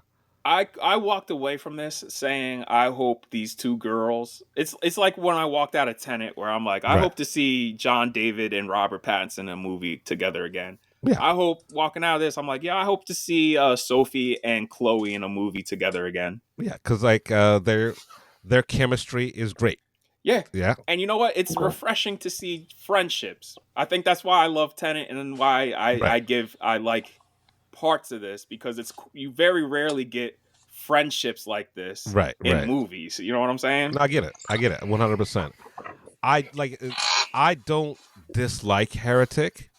walked away from this saying I hope these two girls. It's like when I walked out of Tenet, where I'm like, I hope to see John David and Robert Pattinson in a movie together again. Yeah. I hope walking out of this, I'm like, yeah, I hope to see Sophie and Chloe in a movie together again. Yeah, because like their chemistry is great. Yeah. And you know what? It's refreshing to see friendships. I think that's why I love Tenet, and why I like parts of this, because you very rarely get friendships like this in movies. You know what I'm saying? No, I get it 100%. I don't dislike Heretic,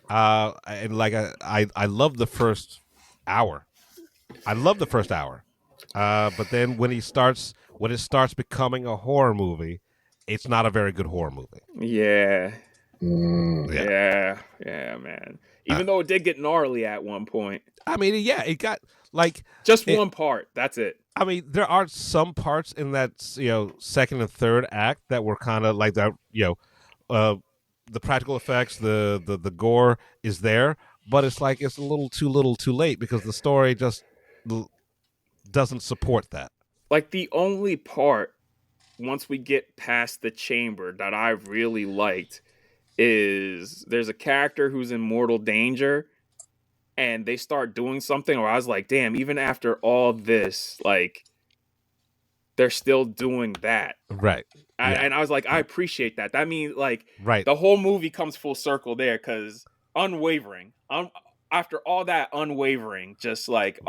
and like I love the first hour. But then when it starts becoming a horror movie, it's not a very good horror movie. Yeah, man. Even though it did get gnarly at one point. I mean, yeah, it got like just one part. That's it. I mean, there are some parts in that, second and third act that were kind of like that. The practical effects, the gore is there, but it's like it's a little too late, because the story just doesn't support that. Like, the only part once we get past the chamber that I really liked is there's a character who's in mortal danger, and they start doing something where I was like, damn, even after all this, like, they're still doing that. Right. And I was like, I appreciate that. That means, like, right. The whole movie comes full circle there, because unwavering. After all that unwavering, just like,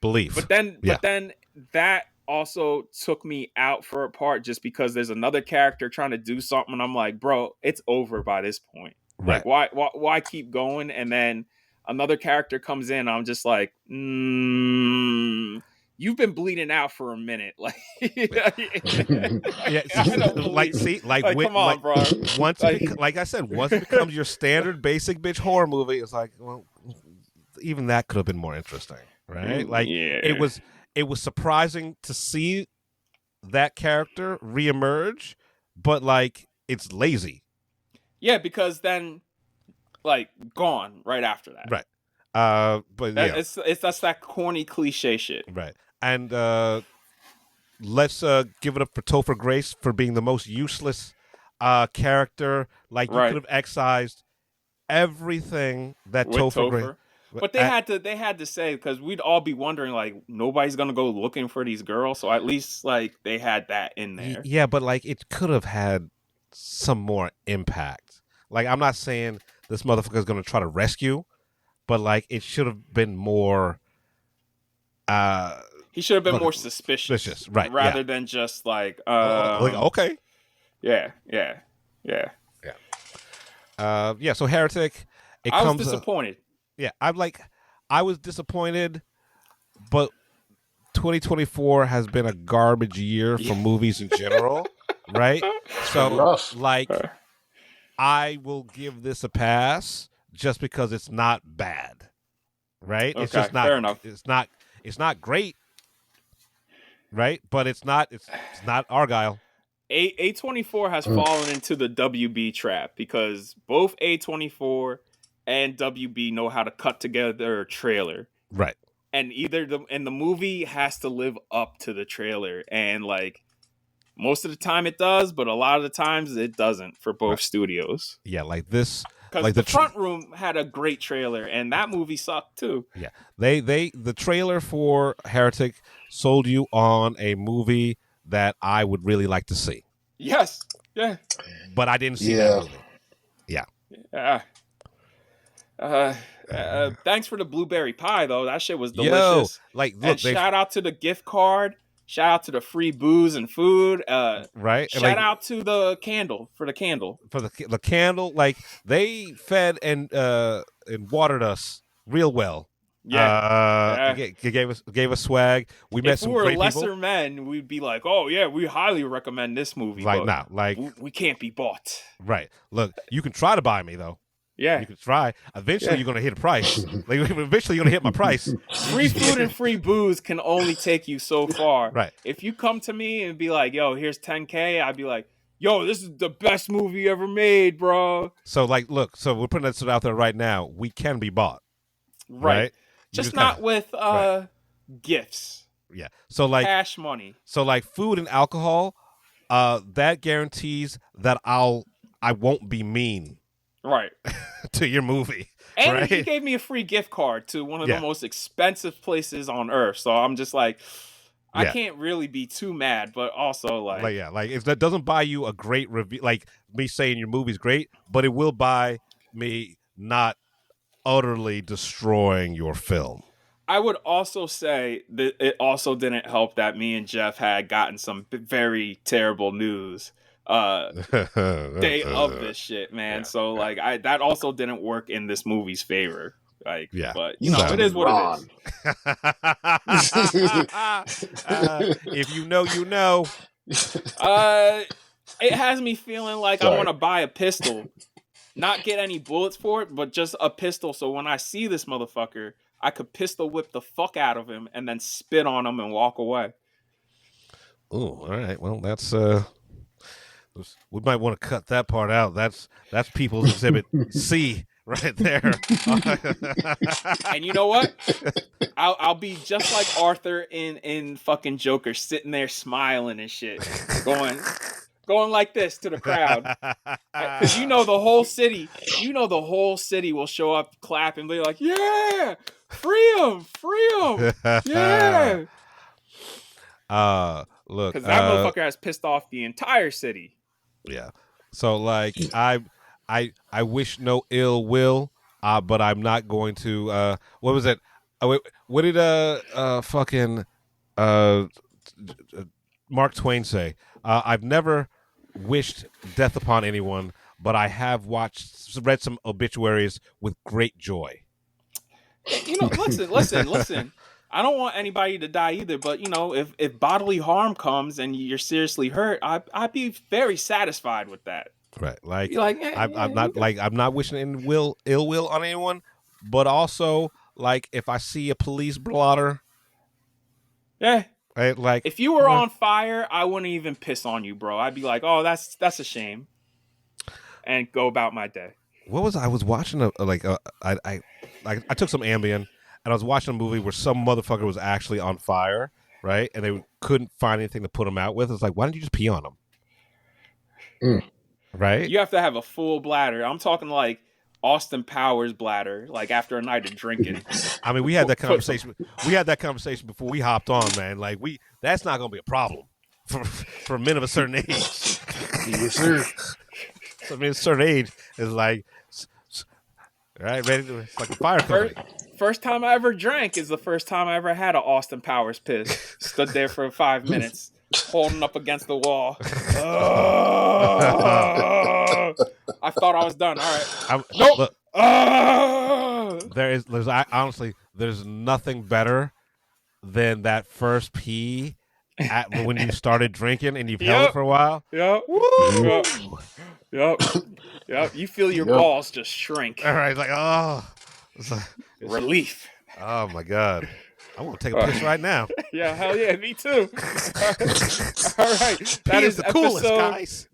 belief. But then that also took me out for a part, just because there's another character trying to do something, and I'm like, bro, it's over by this point. Right. Like, why keep going? And then another character comes in, I'm just like, you've been bleeding out for a minute. Like, Yeah, come on, bro. Once, like I said, once it becomes your standard basic bitch horror movie, it's like, well, even that could have been more interesting, right? Like, it was surprising to see that character reemerge, but like, it's lazy. Yeah, because then, like, gone right after that. Right. But it's that's that corny cliche shit. Right. And let's give it up for Topher Grace for being the most useless character. Like, you could have excised everything that Topher Grace. But they had to say, because we'd all be wondering, like, nobody's gonna go looking for these girls, so at least like they had that in there. Yeah, but like it could have had some more impact. Like, I'm not saying this motherfucker is gonna try to rescue, but like it should have been more. He should have been more suspicious, right? Rather than just like, okay, yeah. So Heretic. I was disappointed. Yeah, I was disappointed, but 2024 has been a garbage year for movies in general, right? So, like, I will give this a pass just because it's not bad, right? Okay, it's just not. Fair enough. It's not great, right? But it's not Argyle. A24 has fallen into the WB trap because both A24 and WB know how to cut together a trailer, right? And the movie has to live up to the trailer, and like most of the time it does, but a lot of the times it doesn't for both studios. Yeah, like this, because like the Front Room had a great trailer, and that movie sucked too. Yeah, the trailer for Heretic sold you on a movie that I would really like to see. Yes, yeah, but I didn't see that movie. Yeah. Thanks for the blueberry pie though. That shit was delicious. Look, and shout out to the gift card. Shout out to the free booze and food. Right. Shout out to the candle for the candle. For the candle, like they fed and watered us real well. Yeah. Gave us swag. We met some great people. If we were lesser men, we'd be like, oh yeah, we highly recommend this movie. Like now, like we can't be bought. Right. Look, you can try to buy me though. Yeah, you can try. Eventually, you're gonna hit a price. Like, eventually, you're gonna hit my price. Free food and free booze can only take you so far. Right. If you come to me and be like, "Yo, here's $10K," I'd be like, "Yo, this is the best movie ever made, bro." So, like, look. So we're putting that out there right now. We can be bought. Right. Just not with gifts. Yeah. So like cash money. So like food and alcohol, that guarantees that I won't be mean. Right. To your movie. And he gave me a free gift card to one of the most expensive places on earth. So I'm just like, I can't really be too mad, but also like if that doesn't buy you a great review, like me saying your movie's great, but it will buy me not utterly destroying your film. I would also say that it also didn't help that me and Jeff had gotten some very terrible news day of this shit, man. So like that also didn't work in this movie's favor. Like, but you know, it is what it is. If you know, you know. It has me feeling like I want to buy a pistol, not get any bullets for it, but just a pistol. So when I see this motherfucker, I could pistol whip the fuck out of him and then spit on him and walk away. Oh, all right. Well, that's we might want to cut that part out. That's People's Exhibit C right there. And you know what? I'll be just like Arthur in fucking Joker, sitting there smiling and shit, going like this to the crowd, because the whole city will show up, clap, and be like, "Yeah, free him, yeah." Look, because that motherfucker has pissed off the entire city. Yeah. So like, I wish no ill will, but I'm not going to. What was it? What did fucking Mark Twain say? I've never wished death upon anyone, but I have read some obituaries with great joy. Listen. I don't want anybody to die either, but you know, if bodily harm comes and you're seriously hurt, I'd be very satisfied with that. Right, like, I'm not wishing ill will on anyone, but also like if I see a police blotter, yeah, right, like if you were on fire, I wouldn't even piss on you, bro. I'd be like, oh, that's a shame, and go about my day. What was I was watching I took some Ambien. And I was watching a movie where some motherfucker was actually on fire, right? And they couldn't find anything to put him out with. It's like, why don't you just pee on him? Right? You have to have a full bladder. I'm talking like Austin Powers bladder, like after a night of drinking. I mean, we had that conversation. We had that conversation before we hopped on, man. Like that's not going to be a problem for men of a certain age. Yes, sir. So, I mean, a certain age is like, right, ready to, it's like a fire company. First time I ever drank is the first time I ever had an Austin Powers piss. Stood there for 5 minutes, holding up against the wall. I thought I was done. All right. Nope. Honestly, there's nothing better than that first pee when you started drinking and you've held it for a while. Yep. Yep. You feel your balls just shrink. All right. Like, it's relief. Oh my God. I want to take a piss right now. Yeah, hell yeah, me too. All right. That is the coolest, guys.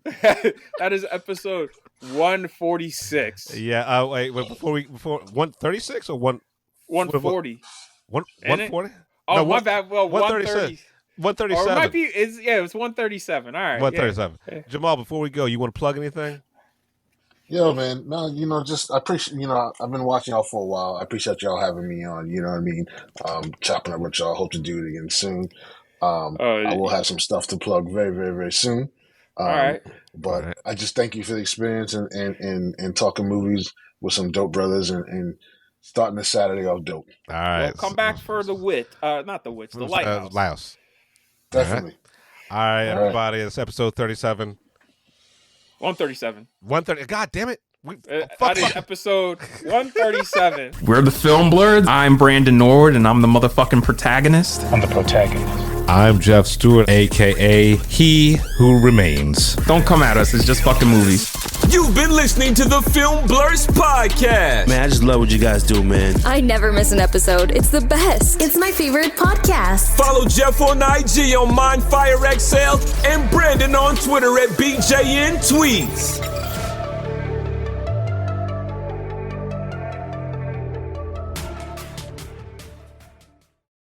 That is episode 146. Yeah, wait, before 136 or 140. 140? Oh, no, my bad. Well, 137. 137. Or it might be, it was 137. All right. 137. Yeah. Jamal, before we go, you want to plug anything? Yo, man, no, I appreciate, I've been watching y'all for a while. I appreciate y'all having me on, you know what I mean? Chopping up with y'all. Hope to do it again soon. I will have some stuff to plug very, very, very soon. All right. But I just thank you for the experience and talking movies with some dope brothers and starting the Saturday off dope. All right. Well, come back for the not the Witch, the Lighthouse. Definitely. All right, everybody. It's episode 37. 137. 130. God damn it. That is episode 137. We're the Film Blurs. I'm Brandon Norwood, and I'm the motherfucking protagonist. I'm the protagonist. I'm Jeff Stewart, a.k.a. He Who Remains. Don't come at us. It's just fucking movies. You've been listening to the Film Blurs podcast. Man, I just love what you guys do, man. I never miss an episode. It's the best. It's my favorite podcast. Follow Jeff on IG on MindFire XL and Brandon on Twitter at BJN Tweets.